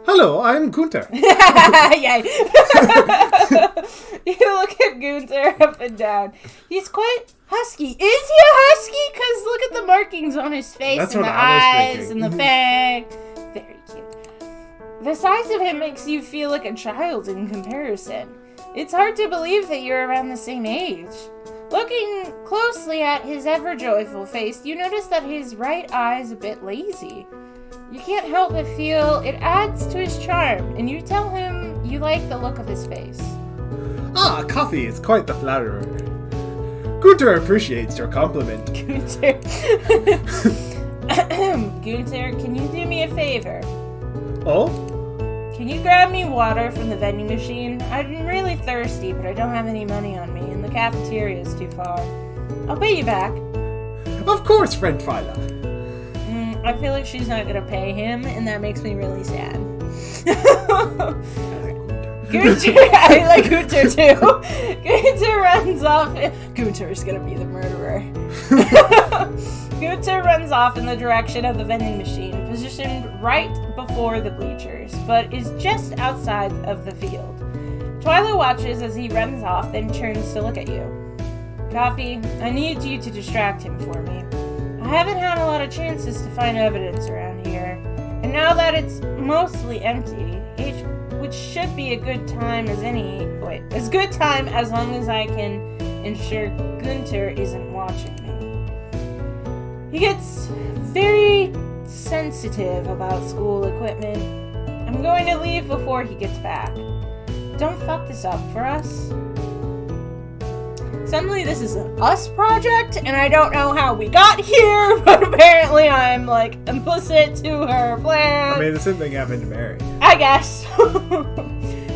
[SPEAKER 2] Hello, I'm Gunter.
[SPEAKER 1] Yay. You look at Gunter up and down. He's quite husky. Is he a husky? Because look at the markings on his face.
[SPEAKER 2] That's
[SPEAKER 1] and
[SPEAKER 2] what
[SPEAKER 1] the
[SPEAKER 2] I was
[SPEAKER 1] eyes
[SPEAKER 2] thinking.
[SPEAKER 1] and the fang. Very cute. The size of him makes you feel like a child in comparison. It's hard to believe that you're around the same age. Looking closely at his ever-joyful face, you notice that his right eye is a bit lazy. You can't help but feel it adds to his charm, and you tell him you like the look of his face.
[SPEAKER 2] Ah, coffee is quite the flatterer. Gunter appreciates your compliment.
[SPEAKER 1] Gunter. Gunter, can you do me a favor?
[SPEAKER 2] Oh?
[SPEAKER 1] Can you grab me water from the vending machine? I'm really thirsty, but I don't have any money on me, and the cafeteria is too far. I'll pay you back.
[SPEAKER 2] Of course, friend Twyla.
[SPEAKER 1] I feel like she's not gonna pay him, and that makes me really sad. Gunter, I like Gunter too. Gunter runs off. Gunter's gonna be the murderer. Gunter runs off in the direction of the vending machine, positioned right before the bleachers, but is just outside of the field. Twyla watches as he runs off, then turns to look at you. Coffee, I need you to distract him for me. I haven't had a lot of chances to find evidence around here, and now that it's mostly empty, which should be a good time as good time as long as I can ensure Gunter isn't watching me. He gets very sensitive about school equipment. I'm going to leave before he gets back. Don't fuck this up for us. Suddenly this is an us project, and I don't know how we got here, but apparently I'm, implicit to her plan.
[SPEAKER 2] I mean, the same thing happened to Mary.
[SPEAKER 1] I guess.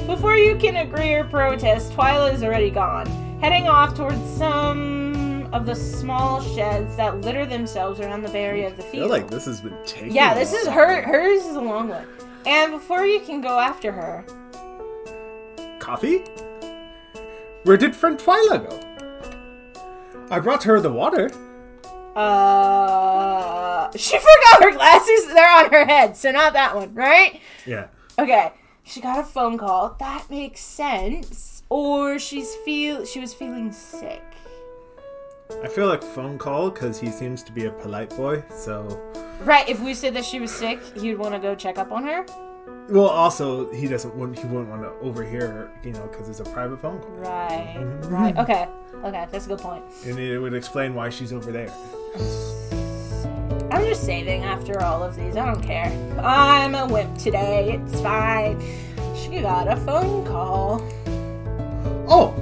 [SPEAKER 1] Before you can agree or protest, Twyla is already gone, heading off towards some of the small sheds that litter themselves around the area of the field.
[SPEAKER 2] I feel like this has been taking
[SPEAKER 1] this is hers is a long one. And before you can go after her...
[SPEAKER 2] Coffee? Where did friend Twyla go? I brought her the water.
[SPEAKER 1] She forgot her glasses. They're on her head, so not that one, right?
[SPEAKER 2] Yeah.
[SPEAKER 1] Okay. She got a phone call. That makes sense. Or she was feeling sick.
[SPEAKER 2] I feel like phone call because he seems to be a polite boy, so...
[SPEAKER 1] Right, if we said that she was sick, he'd want to go check up on her?
[SPEAKER 2] Well, also, he wouldn't want to overhear her, because it's a private phone call.
[SPEAKER 1] Right, right. Okay, that's a good point.
[SPEAKER 2] And it would explain why she's over there.
[SPEAKER 1] I'm just saving after all of these. I don't care. I'm a wimp today. It's fine. She got a phone call.
[SPEAKER 2] Oh!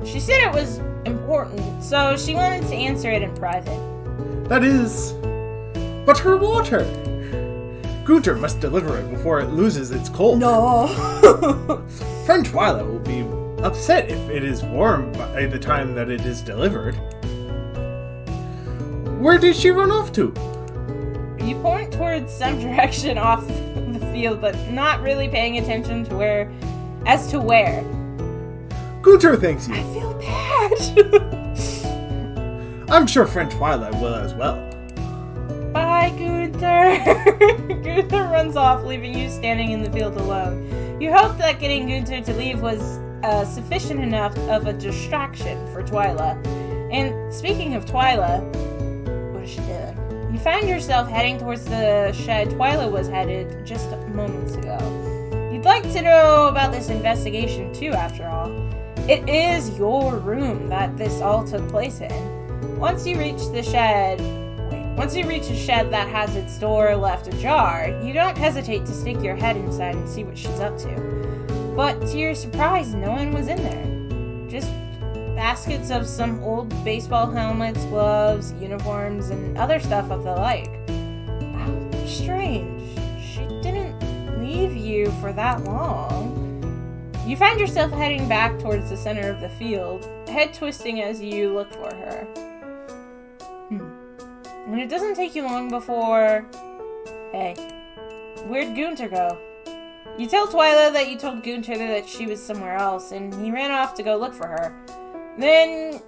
[SPEAKER 1] She said it was important, so she wanted to answer it in private.
[SPEAKER 2] That is... But her water! Gunter must deliver it before it loses its cold.
[SPEAKER 1] No!
[SPEAKER 2] Friend Twyla will be upset if it is warm by the time that it is delivered. Where did she run off to?
[SPEAKER 1] You point towards some direction off the field, but not really paying attention to where.
[SPEAKER 2] Gunter thanks you.
[SPEAKER 1] I feel bad.
[SPEAKER 2] I'm sure friend Twyla will as well.
[SPEAKER 1] Bye, Gunther. Gunther runs off, leaving you standing in the field alone. You hoped that getting Gunther to leave was sufficient enough of a distraction for Twyla. And speaking of Twyla, what is she doing? You find yourself heading towards the shed Twyla was headed just moments ago. You'd like to know about this investigation too, after all. It is your room that this all took place in. Once you reach a shed that has its door left ajar, you don't hesitate to stick your head inside and see what she's up to. But to your surprise, no one was in there. Just baskets of some old baseball helmets, gloves, uniforms, and other stuff of the like. How strange. She didn't leave you for that long. You find yourself heading back towards the center of the field, head twisting as you look for her. And it doesn't take you long before... Hey, where'd Gunter go? You tell Twyla that you told Gunter that she was somewhere else, and he ran off to go look for her. Then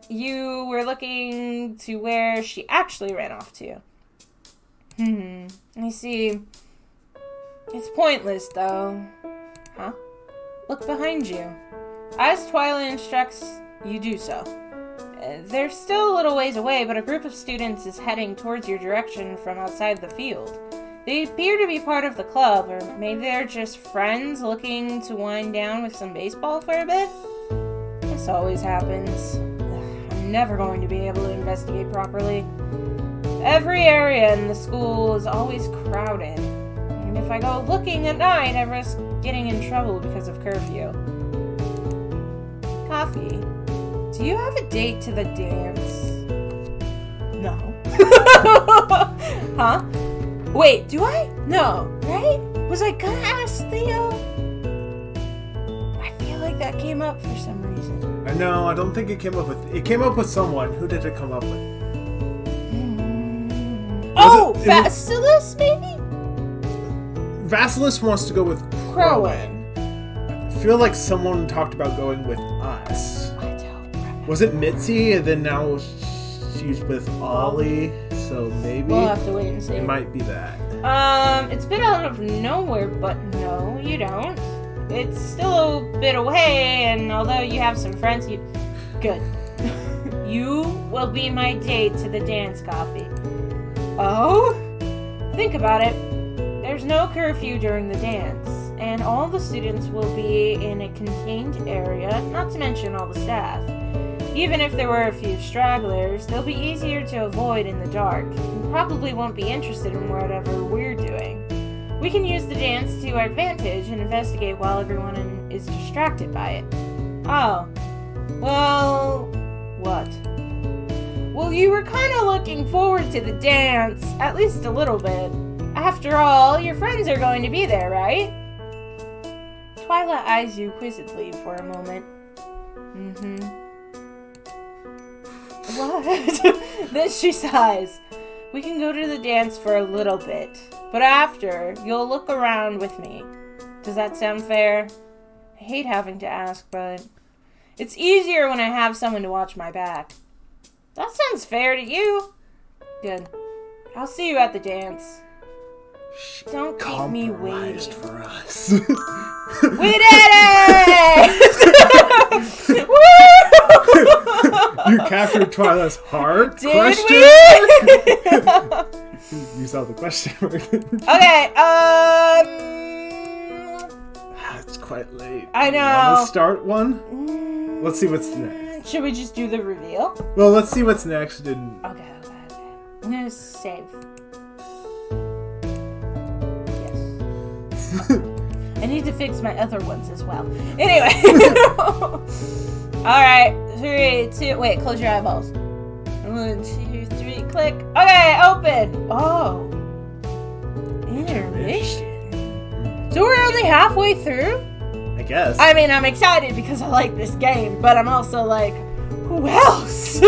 [SPEAKER 1] you were looking to where she actually ran off to. I see. It's pointless, though. Huh? Look behind you. As Twyla instructs, you do so. They're still a little ways away, but a group of students is heading towards your direction from outside the field. They appear to be part of the club, or maybe they're just friends looking to wind down with some baseball for a bit. This always happens. I'm never going to be able to investigate properly. Every area in the school is always crowded. And if I go looking at night, I risk getting in trouble because of curfew. Coffee, do you have a date to the dance? No. Huh? Wait, do I? No, right? Was I gonna ask Theo? I feel like that came up for some reason.
[SPEAKER 2] No, I don't think it came up with... It came up with someone. Who did it come up with?
[SPEAKER 1] Vasilis, maybe?
[SPEAKER 2] Vasilis wants to go with Crowan. I feel like someone talked about going with us.
[SPEAKER 1] I don't remember.
[SPEAKER 2] Was it Mitzi, and then now she's with Ollie, so maybe?
[SPEAKER 1] We'll have to wait and see.
[SPEAKER 2] It might be that.
[SPEAKER 1] It's a bit out of nowhere, but no, you don't. It's still a bit away, and although you have some friends, Good. You will be my date to the dance, Coffee. Oh? Think about it. There's no curfew during the dance, and all the students will be in a contained area, not to mention all the staff. Even if there were a few stragglers, they'll be easier to avoid in the dark, and probably won't be interested in whatever we're doing. We can use the dance to our advantage and investigate while everyone is distracted by it. Oh. Well, what? Well, you were kind of looking forward to the dance, at least a little bit. After all, your friends are going to be there, right? Twyla eyes you quizzically for a moment. What? Then she sighs. We can go to the dance for a little bit, but after, you'll look around with me. Does that sound fair? I hate having to ask, but it's easier when I have someone to watch my back. That sounds fair to you. Good. I'll see you at the dance. Don't keep me waiting.
[SPEAKER 2] For us.
[SPEAKER 1] We did it! Woo!
[SPEAKER 2] You after Twyla's heart
[SPEAKER 1] Did
[SPEAKER 2] question mark? You saw the question mark.
[SPEAKER 1] Okay,
[SPEAKER 2] It's quite late.
[SPEAKER 1] I know.
[SPEAKER 2] Wanna start one? Let's see what's next.
[SPEAKER 1] Should we just do the reveal?
[SPEAKER 2] Well, let's see what's next. And
[SPEAKER 1] Okay. I'm gonna save. Yes. I need to fix my other ones as well. Anyway. Alright. 3, 2, wait, close your eyeballs. 1, 2, 3, click. Okay, open. Oh. Intermission. So we're only halfway through?
[SPEAKER 2] I guess.
[SPEAKER 1] I mean, I'm excited because I like this game, but I'm also like, who else?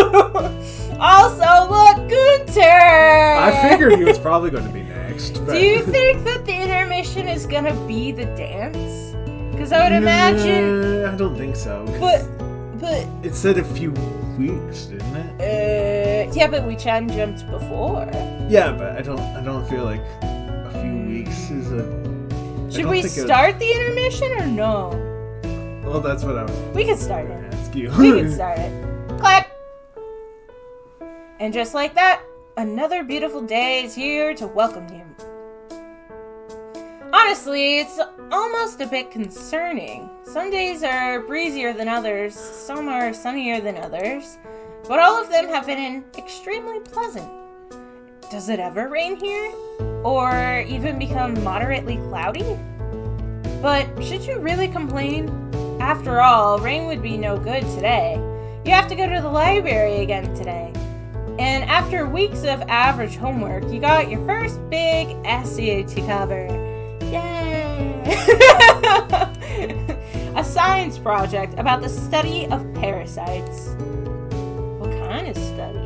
[SPEAKER 1] Also, look, Gunter!
[SPEAKER 2] I figured he was probably going to be next. But...
[SPEAKER 1] Do you think that the intermission is going to be the dance? Because I would imagine...
[SPEAKER 2] I don't think so.
[SPEAKER 1] But...
[SPEAKER 2] It said a few weeks, didn't it?
[SPEAKER 1] Yeah, but we chat and jumped before.
[SPEAKER 2] Yeah, but I don't feel like a few weeks is a...
[SPEAKER 1] Should we start the intermission or no?
[SPEAKER 2] Well, that's what I was...
[SPEAKER 1] We can start it.
[SPEAKER 2] Ask you.
[SPEAKER 1] We can start it. Clap! And just like that, another beautiful day is here to welcome you. Honestly, it's almost a bit concerning. Some days are breezier than others, some are sunnier than others, but all of them have been extremely pleasant. Does it ever rain here? Or even become moderately cloudy? But should you really complain? After all, rain would be no good today. You have to go to the library again today. And after weeks of average homework, you got your first big essay to cover. Yay! A science project about the study of parasites. What kind of study?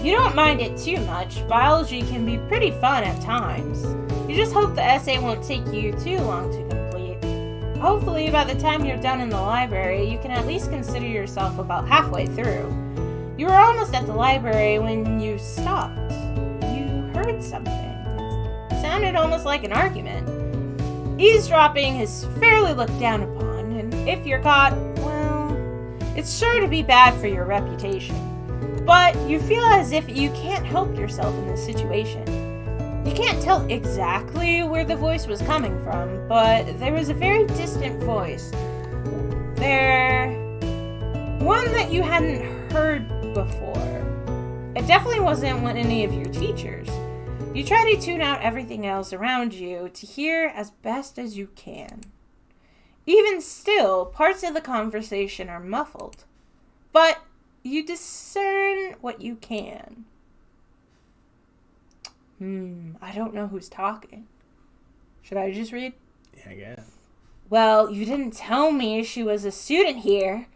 [SPEAKER 1] You don't mind it too much. Biology can be pretty fun at times. You just hope the essay won't take you too long to complete. Hopefully, by the time you're done in the library, you can at least consider yourself about halfway through. You were almost at the library when you stopped. You heard something. It sounded almost like an argument. Eavesdropping is fairly looked down upon, and if you're caught, well, it's sure to be bad for your reputation. But you feel as if you can't help yourself in this situation. You can't tell exactly where the voice was coming from, but there was a very distant voice. One that you hadn't heard before. It definitely wasn't any of your teachers. You try to tune out everything else around you to hear as best as you can. Even still, parts of the conversation are muffled. But you discern what you can. I don't know who's talking. Should I just read?
[SPEAKER 2] Yeah, I guess.
[SPEAKER 1] Well, you didn't tell me she was a student here.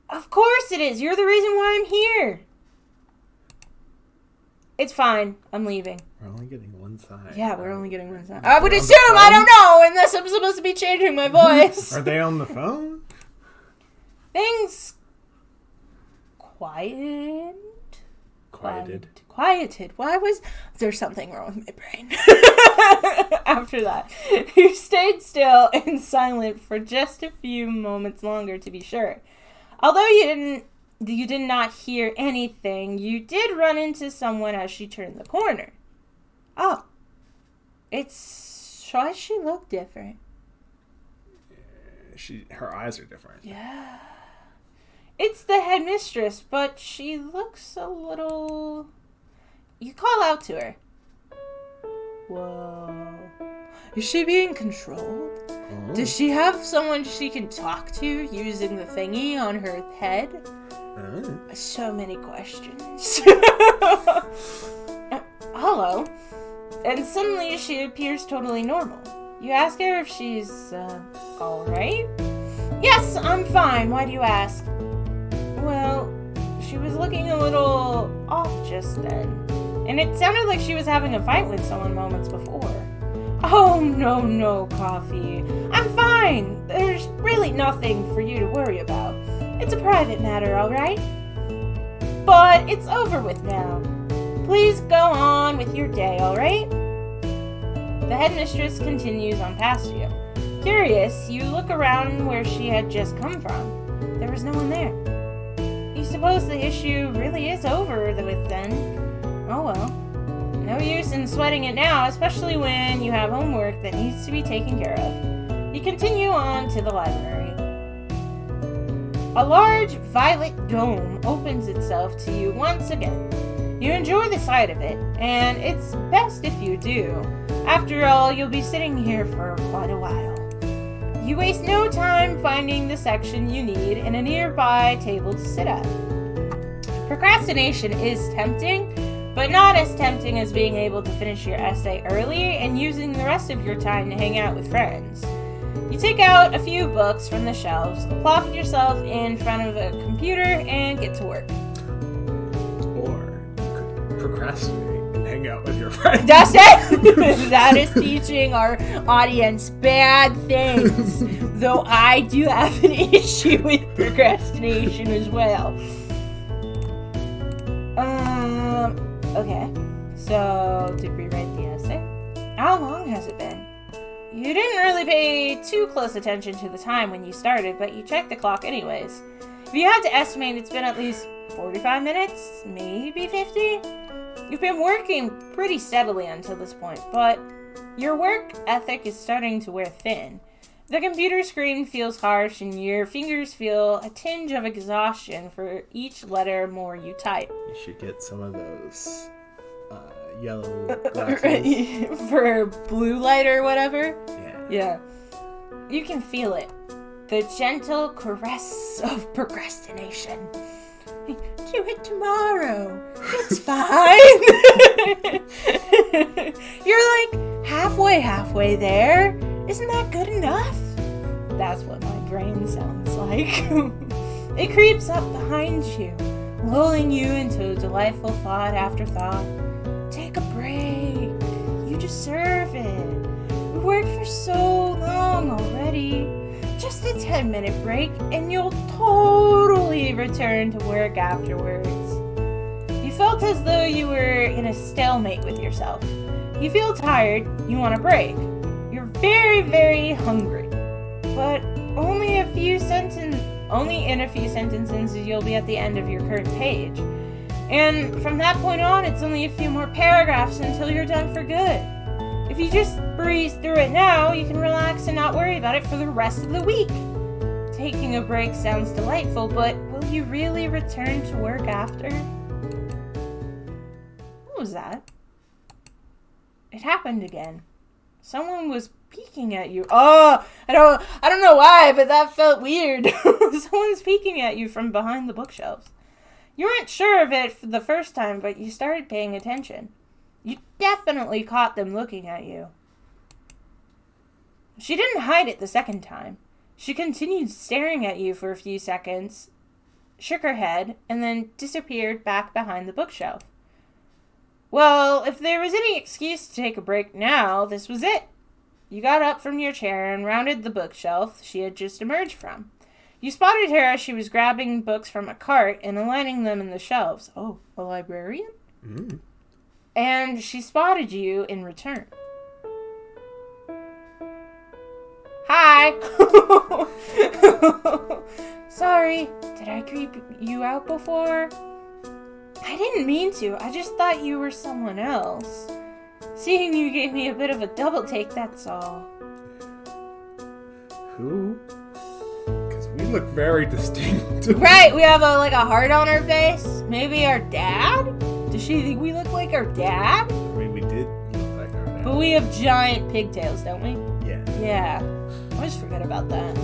[SPEAKER 1] Of course it is. You're the reason why I'm here. It's fine. I'm leaving.
[SPEAKER 2] We're only getting one side.
[SPEAKER 1] Yeah, we're only getting one side. I would assume. I don't know. Unless I'm supposed to be changing my voice.
[SPEAKER 2] Are they on the phone?
[SPEAKER 1] Things quieted. Why was there something wrong with my brain? After that, you stayed still and silent for just a few moments longer to be sure. Although you did not hear anything, you did run into someone as she turned the corner. Oh. Why does she look different?
[SPEAKER 2] Her eyes are different.
[SPEAKER 1] Yeah. It's the headmistress, but she looks a little... You call out to her. Whoa. Is she being controlled? Oh. Does she have someone she can talk to using the thingy on her head? Oh. So many questions. Hello. And suddenly she appears totally normal. You ask her if she's, alright? Yes, I'm fine. Why do you ask? Well, she was looking a little off just then. And it sounded like she was having a fight with someone moments before. Oh, no, Coffee. I'm fine. There's really nothing for you to worry about. It's a private matter, alright? But it's over with now. Please go on with your day, alright? The headmistress continues on past you. Curious, you look around where she had just come from. There was no one there. you suppose the issue really is over with then. Oh well. No use in sweating it now, especially when you have homework that needs to be taken care of. You continue on to the library. A large violet dome opens itself to you once again. You enjoy the sight of it, and it's best if you do. After all, you'll be sitting here for quite a while. You waste no time finding the section you need in a nearby table to sit at. Procrastination is tempting, but not as tempting as being able to finish your essay early and using the rest of your time to hang out with friends. You take out a few books from the shelves, plop yourself in front of a computer, and get to work.
[SPEAKER 2] Or you could procrastinate and hang out with your friends.
[SPEAKER 1] That's it! That is teaching our audience bad things. Though I do have an issue with procrastination as well. Okay. So, did we write the essay? How long has it been? You didn't really pay too close attention to the time when you started, but you checked the clock anyways. If you had to estimate, it's been at least 45 minutes, maybe 50? You've been working pretty steadily until this point, but your work ethic is starting to wear thin. The computer screen feels harsh, and your fingers feel a tinge of exhaustion for each letter more you type.
[SPEAKER 2] You should get some of those yellow glasses.
[SPEAKER 1] For blue light or whatever?
[SPEAKER 2] Yeah.
[SPEAKER 1] You can feel it. The gentle caress of procrastination. Do it tomorrow. It's fine. You're like halfway there. Isn't that good enough? That's what my brain sounds like. It creeps up behind you, lulling you into delightful thought after thought. Take a break. You deserve it. We worked for so long already. Just a 10-minute break and you'll totally return to work afterwards. You felt as though you were in a stalemate with yourself. You feel tired, you want a break. You're very, very hungry. But only in a few sentences you'll be at the end of your current page. And from that point on, it's only a few more paragraphs until you're done for good. If you just breeze through it now, you can relax and not worry about it for the rest of the week. Taking a break sounds delightful, but will you really return to work after? What was that? It happened again. Someone was peeking at you. Oh, I don't know why, but that felt weird. Someone's peeking at you from behind the bookshelves. You weren't sure of it for the first time, but you started paying attention. You definitely caught them looking at you. She didn't hide it the second time. She continued staring at you for a few seconds, shook her head, and then disappeared back behind the bookshelf. Well, if there was any excuse to take a break now, this was it. You got up from your chair and rounded the bookshelf she had just emerged from. You spotted her as she was grabbing books from a cart and aligning them in the shelves. Oh, a librarian?
[SPEAKER 2] Mm.
[SPEAKER 1] And she spotted you in return. Hi! Sorry, did I creep you out before? I didn't mean to. I just thought you were someone else. Seeing you gave me a bit of a double take, that's all.
[SPEAKER 2] Who? Because we look very distinct.
[SPEAKER 1] Right, we have a heart on our face. Maybe our dad? Does she think we look like our dad?
[SPEAKER 2] I mean, we did look like our dad.
[SPEAKER 1] But we have giant pigtails, don't we?
[SPEAKER 2] Yeah.
[SPEAKER 1] Yeah. I always forget about that.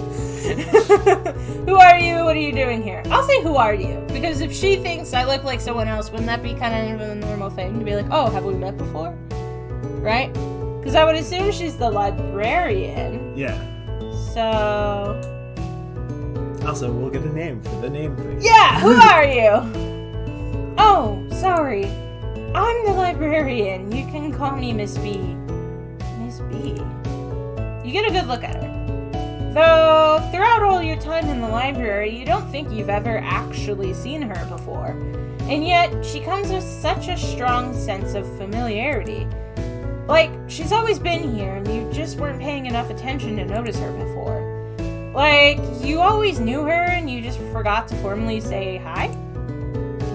[SPEAKER 1] Who are you? What are you doing here? I'll say, who are you? Because if she thinks I look like someone else, wouldn't that be kind of a normal thing? To be like, oh, have we met before? Right? Because I would assume she's the librarian.
[SPEAKER 2] Yeah.
[SPEAKER 1] So...
[SPEAKER 2] Also, we'll get a name for the name thing.
[SPEAKER 1] Yeah, who are you? Oh, sorry. I'm the librarian. You can call me Miss B. Miss B. You get a good look at her. Though, throughout all your time in the library, you don't think you've ever actually seen her before. And yet, she comes with such a strong sense of familiarity. Like, she's always been here, and you just weren't paying enough attention to notice her before. Like, you always knew her, and you just forgot to formally say hi?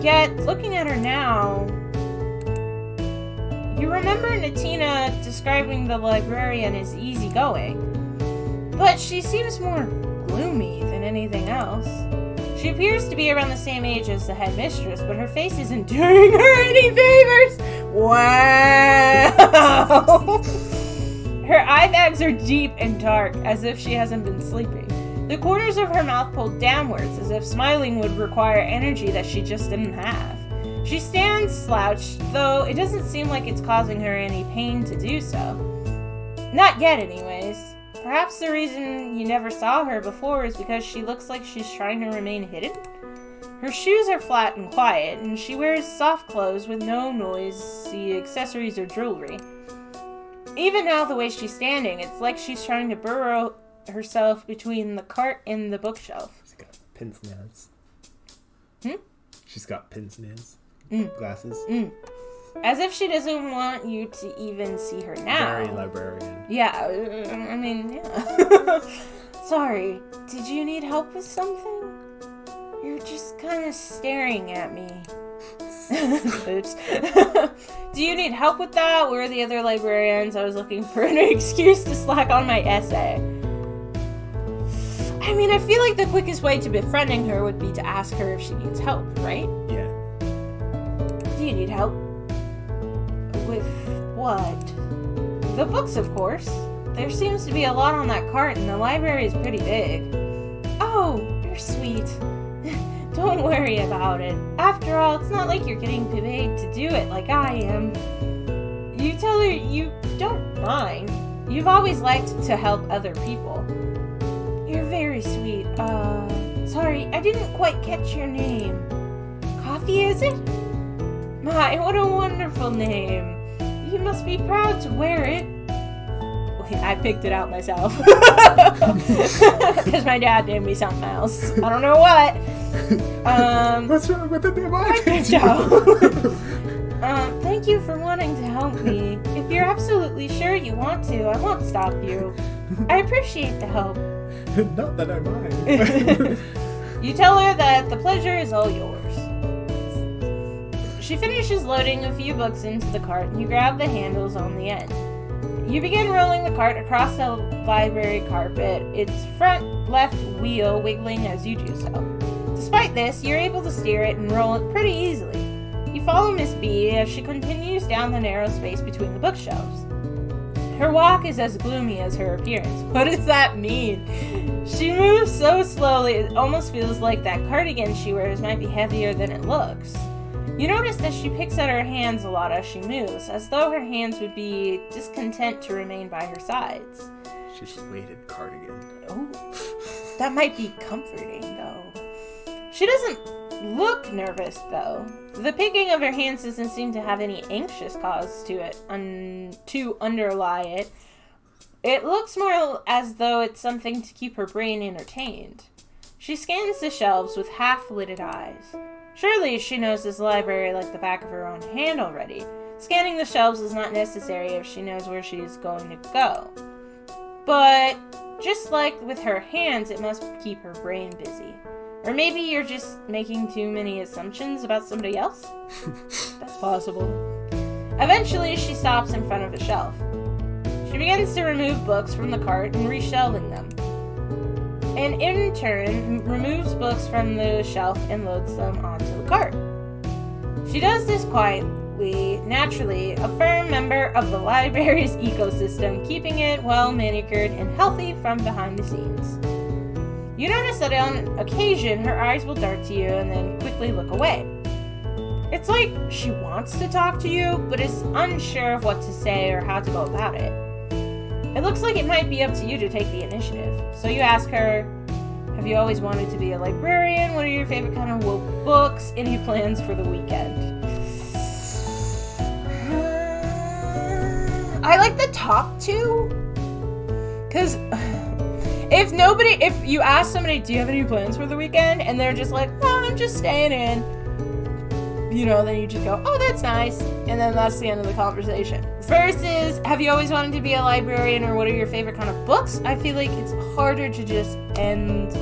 [SPEAKER 1] Yet, looking at her now, you remember Natina describing the librarian as easygoing, but she seems more gloomy than anything else. She appears to be around the same age as the headmistress, but her face isn't doing her any favors. Wow! Her eye bags are deep and dark, as if she hasn't been sleeping. The corners of her mouth pulled downwards, as if smiling would require energy that she just didn't have. She stands slouched, though it doesn't seem like it's causing her any pain to do so. Not yet, anyways. Perhaps the reason you never saw her before is because she looks like she's trying to remain hidden? Her shoes are flat and quiet, and she wears soft clothes with no noisy accessories or jewelry. Even now, the way she's standing, it's like she's trying to burrow herself between the cart and the bookshelf.
[SPEAKER 2] She's got pince nez. She's got pince nez. Glasses.
[SPEAKER 1] As if she doesn't want you to even see her now.
[SPEAKER 2] Very librarian.
[SPEAKER 1] Yeah, I mean, yeah. Sorry, did you need help with something? You're just kind of staring at me. Oops. Do you need help with that? Where are the other librarians? I was looking for an excuse to slack on my essay. I mean, I feel like the quickest way to befriending her would be to ask her if she needs help, right?
[SPEAKER 2] Yeah.
[SPEAKER 1] Do you need help? With what? The books, of course. There seems to be a lot on that cart, and the library is pretty big. Oh, you're sweet. Don't worry about it. After all, it's not like you're getting paid to do it like I am. You tell her you don't mind. You've always liked to help other people. You're very sweet. Sorry, I didn't quite catch your name. Coffee, is it? My, what a wonderful name. You must be proud to wear it. I picked it out myself. Because my dad named me something else. I don't know what.
[SPEAKER 2] What's wrong with the name I picked
[SPEAKER 1] out? Thank you for wanting to help me. If you're absolutely sure you want to, I won't stop you. I appreciate the help.
[SPEAKER 2] Not that I mind.
[SPEAKER 1] You tell her that the pleasure is all yours. She finishes loading a few books into the cart, and you grab the handles on the end. You begin rolling the cart across the library carpet, its front left wheel wiggling as you do so. Despite this, you're able to steer it and roll it pretty easily. You follow Miss B as she continues down the narrow space between the bookshelves. Her walk is as gloomy as her appearance. What does that mean? She moves so slowly, it almost feels like that cardigan she wears might be heavier than it looks. You notice that she picks at her hands a lot as she moves, as though her hands would be discontent to remain by her sides.
[SPEAKER 2] She's weighted cardigan.
[SPEAKER 1] Oh, that might be comforting, though. She doesn't look nervous, though. The picking of her hands doesn't seem to have any anxious cause to it, to underlie it. It looks more as though it's something to keep her brain entertained. She scans the shelves with half-lidded eyes. Surely she knows this library like the back of her own hand already. Scanning the shelves is not necessary if she knows where she's going to go. But just like with her hands, it must keep her brain busy. Or maybe you're just making too many assumptions about somebody else? That's possible. Eventually, she stops in front of a shelf. She begins to remove books from the cart and reshelving them. And in turn, removes books from the shelf and loads them onto the cart. She does this quietly, naturally, a firm member of the library's ecosystem, keeping it well manicured and healthy from behind the scenes. You notice that on occasion, her eyes will dart to you and then quickly look away. It's like she wants to talk to you, but is unsure of what to say or how to go about it. It looks like it might be up to you to take the initiative. So you ask her, have you always wanted to be a librarian? What are your favorite kind of books? Any plans for the weekend? I like the top two. Because if you ask somebody, do you have any plans for the weekend? And they're just like, no, I'm just staying in. Then you just go, oh, that's nice. And then that's the end of the conversation. Versus, have you always wanted to be a librarian, or what are your favorite kind of books? I feel like it's harder to just end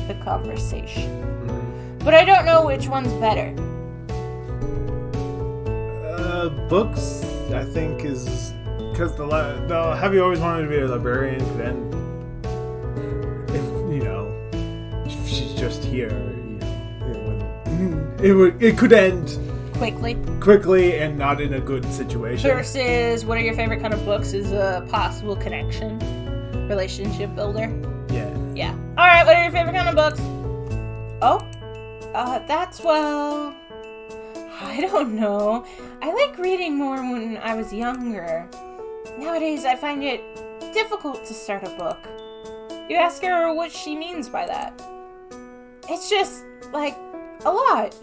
[SPEAKER 1] the conversation. But I don't know which one's better.
[SPEAKER 2] Books, I think, is... Because the Have You Always Wanted to Be a Librarian could end... If she's just here, it could end... Quickly and not in a good situation.
[SPEAKER 1] Versus, what are your favorite kind of books is a possible connection. Relationship builder. Yeah. Alright, what are your favorite kind of books? I don't know. I like reading more when I was younger. Nowadays, I find it difficult to start a book. You ask her what she means by that. It's just, like, a lot,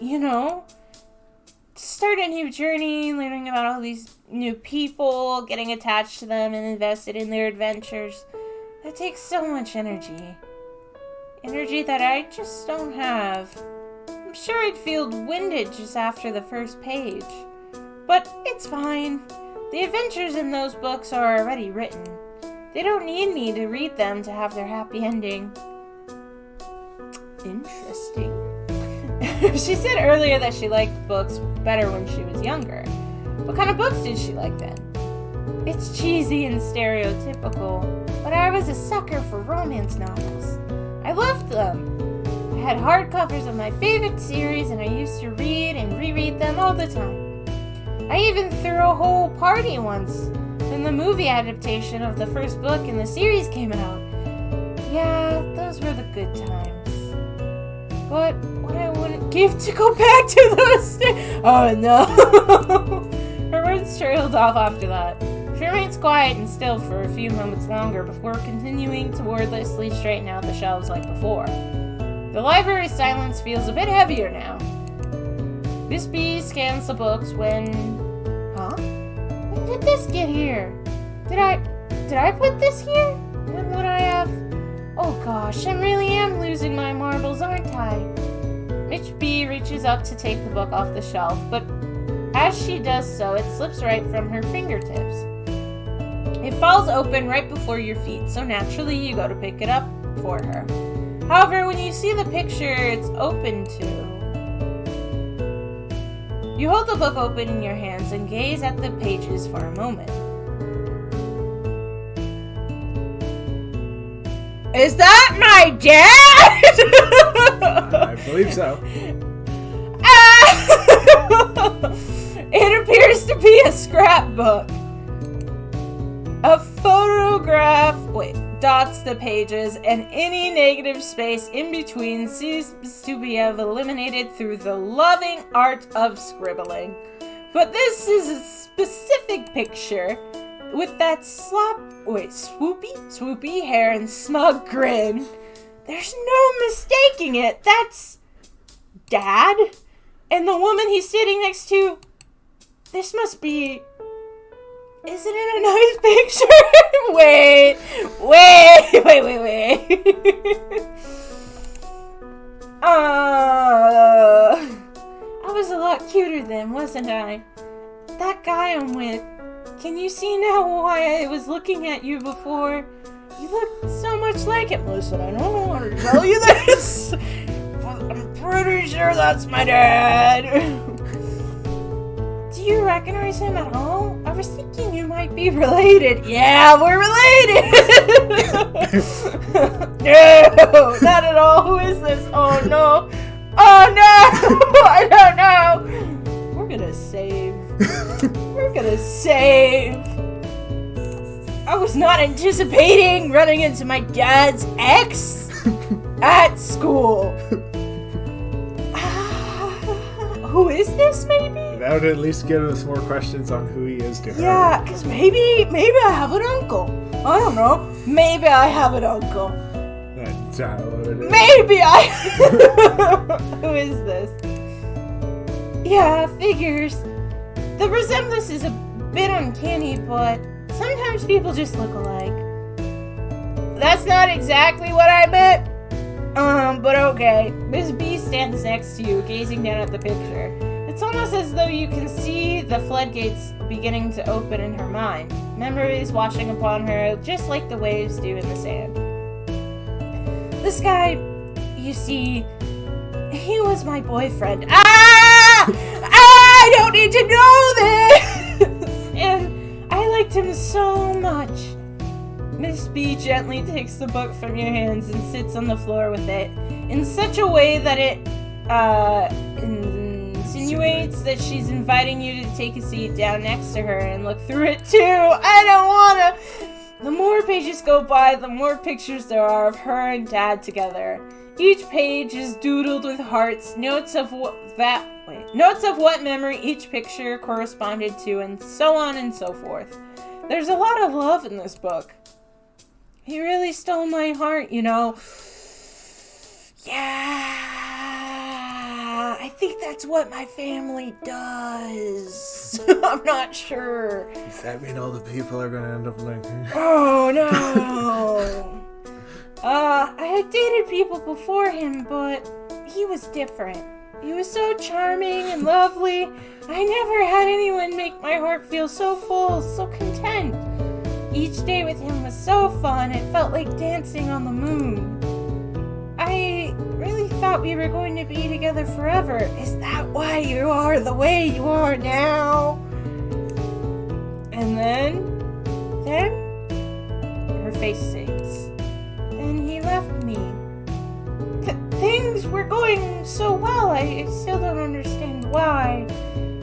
[SPEAKER 1] Start a new journey, learning about all these new people, getting attached to them and invested in their adventures. That takes so much energy. Energy that I just don't have. I'm sure I'd feel winded just after the first page. But it's fine. The adventures in those books are already written. They don't need me to read them to have their happy ending. Interesting. She said earlier that she liked books better when she was younger. What kind of books did she like then? It's cheesy and stereotypical, but I was a sucker for romance novels. I loved them. I had hardcovers of my favorite series, and I used to read and reread them all the time. I even threw a whole party once when the movie adaptation of the first book in the series came out. Yeah, those were the good times. But what I wouldn't give to go back to those days. Oh no. Her words trailed off after that. She remains quiet and still for a few moments longer before continuing to wordlessly straighten out the shelves like before. The library's silence feels a bit heavier now. Miss B scans the books when... When did this get here? Did I put this here? When would I have... Oh gosh, I really am losing my marbles, aren't I? Miss B reaches up to take the book off the shelf, but as she does so, it slips right from her fingertips. It falls open right before your feet, so naturally you go to pick it up for her. However, when you see the picture it's open to, you hold the book open in your hands and gaze at the pages for a moment. Is that my dad?
[SPEAKER 2] I believe so.
[SPEAKER 1] It appears to be a scrapbook. A photograph dots the pages, and any negative space in between seems to be eliminated through the loving art of scribbling. But this is a specific picture with that swoopy hair and smug grin. There's no mistaking it. That's Dad. And the woman he's sitting next to, this must be... Isn't it a nice picture? Wait. I was a lot cuter then, wasn't I? That guy I'm with, can you see now why I was looking at you before? You look so much like him. Listen, I don't know how to tell you this, but I'm pretty sure that's my dad. Do you recognize him at all? I was thinking you might be related. Yeah, we're related! No, not at all. Who is this? Oh no! I don't know! We're gonna save. I was not anticipating running into my dad's ex at school. Who is this, maybe?
[SPEAKER 2] That would at least give us more questions on who he is to her.
[SPEAKER 1] Yeah, because maybe I have an uncle. I don't know. Maybe I have an uncle.
[SPEAKER 2] That's not what it is.
[SPEAKER 1] Maybe I... Who is this? Yeah, figures. The resemblance is a bit uncanny, but sometimes people just look alike. That's not exactly what I meant. But okay. Miss B stands next to you, gazing down at the picture. It's almost as though you can see the floodgates beginning to open in her mind. Memories washing upon her, just like the waves do in the sand. This guy, you see, he was my boyfriend. I don't need to know this! And I liked him so much. Miss B gently takes the book from your hands and sits on the floor with it in such a way that it insinuates that she's inviting you to take a seat down next to her and look through it too. I don't wanna. The more pages go by, the more pictures there are of her and Dad together. Each page is doodled with hearts, notes of what memory each picture corresponded to, and so on and so forth. There's a lot of love in this book. He really stole my heart, you know. Yeah, I think that's what my family does. I'm not sure.
[SPEAKER 2] Does that mean all the people are gonna end up like him?
[SPEAKER 1] Oh, no. I had dated people before him, but he was different. He was so charming and lovely. I never had anyone make my heart feel so full, so content. Each day with him was so fun, it felt like dancing on the moon. I really thought we were going to be together forever. Is that why you are the way you are now? And then her face sinks. And he left me. Things were going so well, I still don't understand why.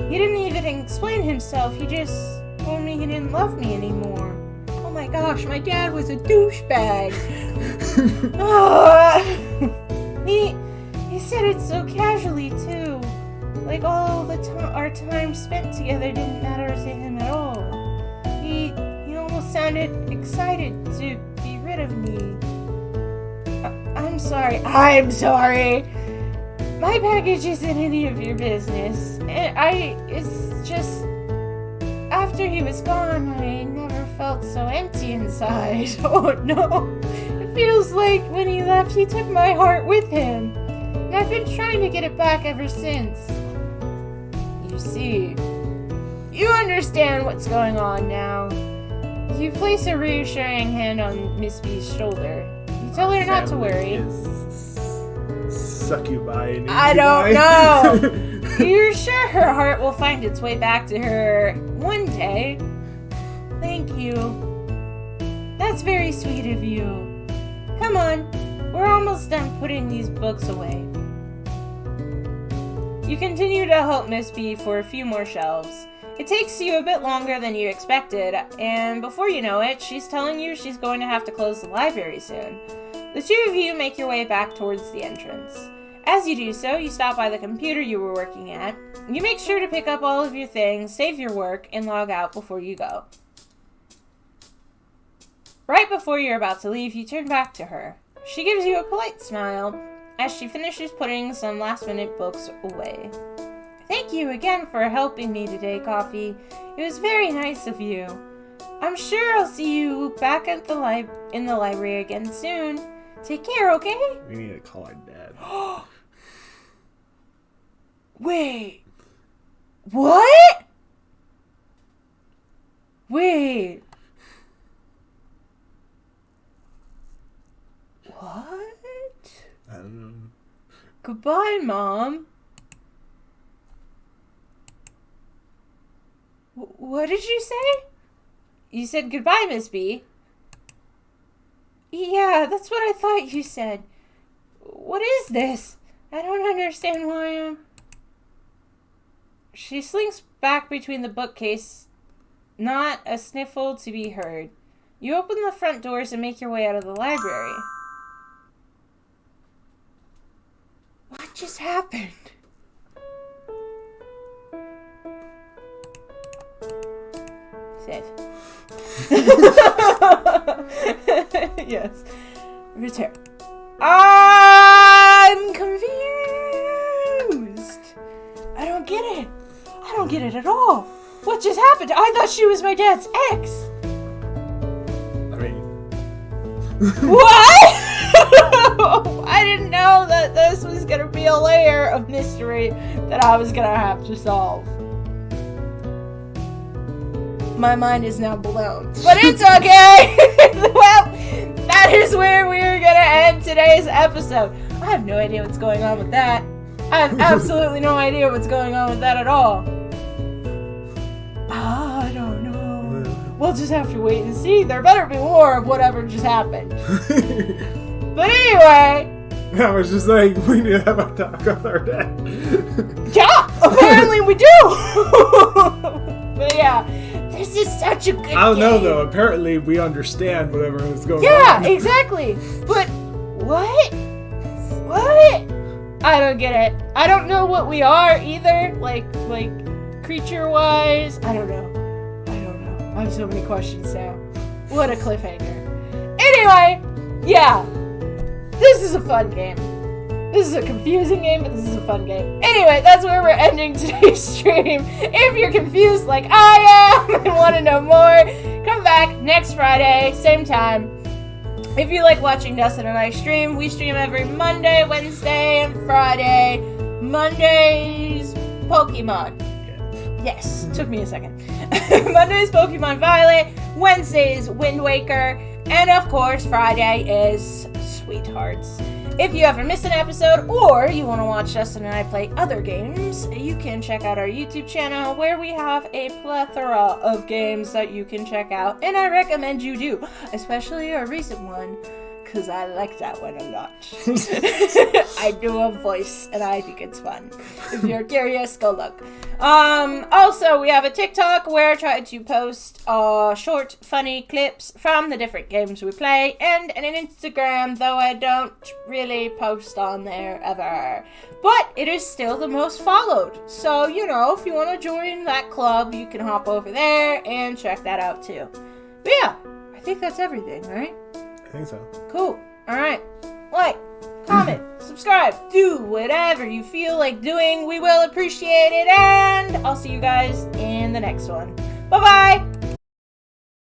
[SPEAKER 1] He didn't even explain himself, he just told me he didn't love me anymore. Oh my gosh, my dad was a douchebag. He said it so casually too. Like all the our time spent together didn't matter to him at all. He almost sounded excited to be rid of me. I'm sorry. My package isn't any of your business. It's just, after he was gone, I never felt so empty inside. Oh no. It feels like when he left, he took my heart with him. And I've been trying to get it back ever since. You see, you understand what's going on now. You place a reassuring hand on Miss B's shoulder. You tell her not to worry.
[SPEAKER 2] Succubi.
[SPEAKER 1] I don't know. You're sure her heart will find its way back to her one day. Thank you. That's very sweet of you. Come on, we're almost done putting these books away. You continue to help Miss B for a few more shelves. It takes you a bit longer than you expected, and before you know it, she's telling you she's going to have to close the library soon. The two of you make your way back towards the entrance. As you do so, you stop by the computer you were working at. You make sure to pick up all of your things, save your work, and log out before you go. Right before you're about to leave, you turn back to her. She gives you a polite smile as she finishes putting some last-minute books away. Thank you again for helping me today, Coffee. It was very nice of you. I'm sure I'll see you back at in the library again soon. Take care, okay?
[SPEAKER 2] We need to call our dad.
[SPEAKER 1] Wait. What? Wait. What?
[SPEAKER 2] I don't know.
[SPEAKER 1] Goodbye, Mom. What did you say? You said goodbye, Miss B. Yeah, that's what I thought you said. What is this? I don't understand why I'm... She slinks back between the bookcase, not a sniffle to be heard. You open the front doors and make your way out of the library. What just happened? Save. Yes. Return. I'm confused. I don't get it. I don't get it at all. What just happened? I thought she was my dad's ex.
[SPEAKER 2] I mean...
[SPEAKER 1] What? I didn't know that this was going to be a layer of mystery that I was going to have to solve. My mind is now blown. But it's okay! Well, that is where we're going to end today's episode. I have no idea what's going on with that. I have absolutely no idea what's going on with that at all. I don't know. We'll just have to wait and see. There better be more of whatever just happened. But anyway...
[SPEAKER 2] I was just like, we need to have a talk with our dad.
[SPEAKER 1] Yeah! Apparently we do! But yeah, this is such a good game.
[SPEAKER 2] I don't know, though. Apparently we understand whatever is going on.
[SPEAKER 1] Yeah, exactly. But what? What? I don't get it. I don't know what we are either. Like creature-wise. I don't know. I have so many questions now. What a cliffhanger. Anyway, yeah. This is a fun game. This is a confusing game, but this is a fun game. Anyway, that's where we're ending today's stream. If you're confused like I am and want to know more, come back next Friday, same time. If you like watching Dustin and I stream, we stream every Monday, Wednesday, and Friday. Mondays, Pokemon. Yes, took me a second. Mondays, Pokemon Violet. Wednesdays, Wind Waker. And of course, Friday is Sweethearts. If you ever miss an episode or you want to watch Justin and I play other games, you can check out our YouTube channel where we have a plethora of games that you can check out, and I recommend you do, especially our recent one, because I like that one a lot. I do a voice and I think it's fun. If you're curious, go look. Also, we have a TikTok where I try to post short, funny clips from the different games we play, and an Instagram, though I don't really post on there ever. But it is still the most followed. So, you know, if you want to join that club, you can hop over there and check that out too. But yeah, I think that's everything, right?
[SPEAKER 2] I think so.
[SPEAKER 1] Cool. Alright. Like, comment, subscribe, do whatever you feel like doing. We will appreciate it, and I'll see you guys in the next one. Bye-bye!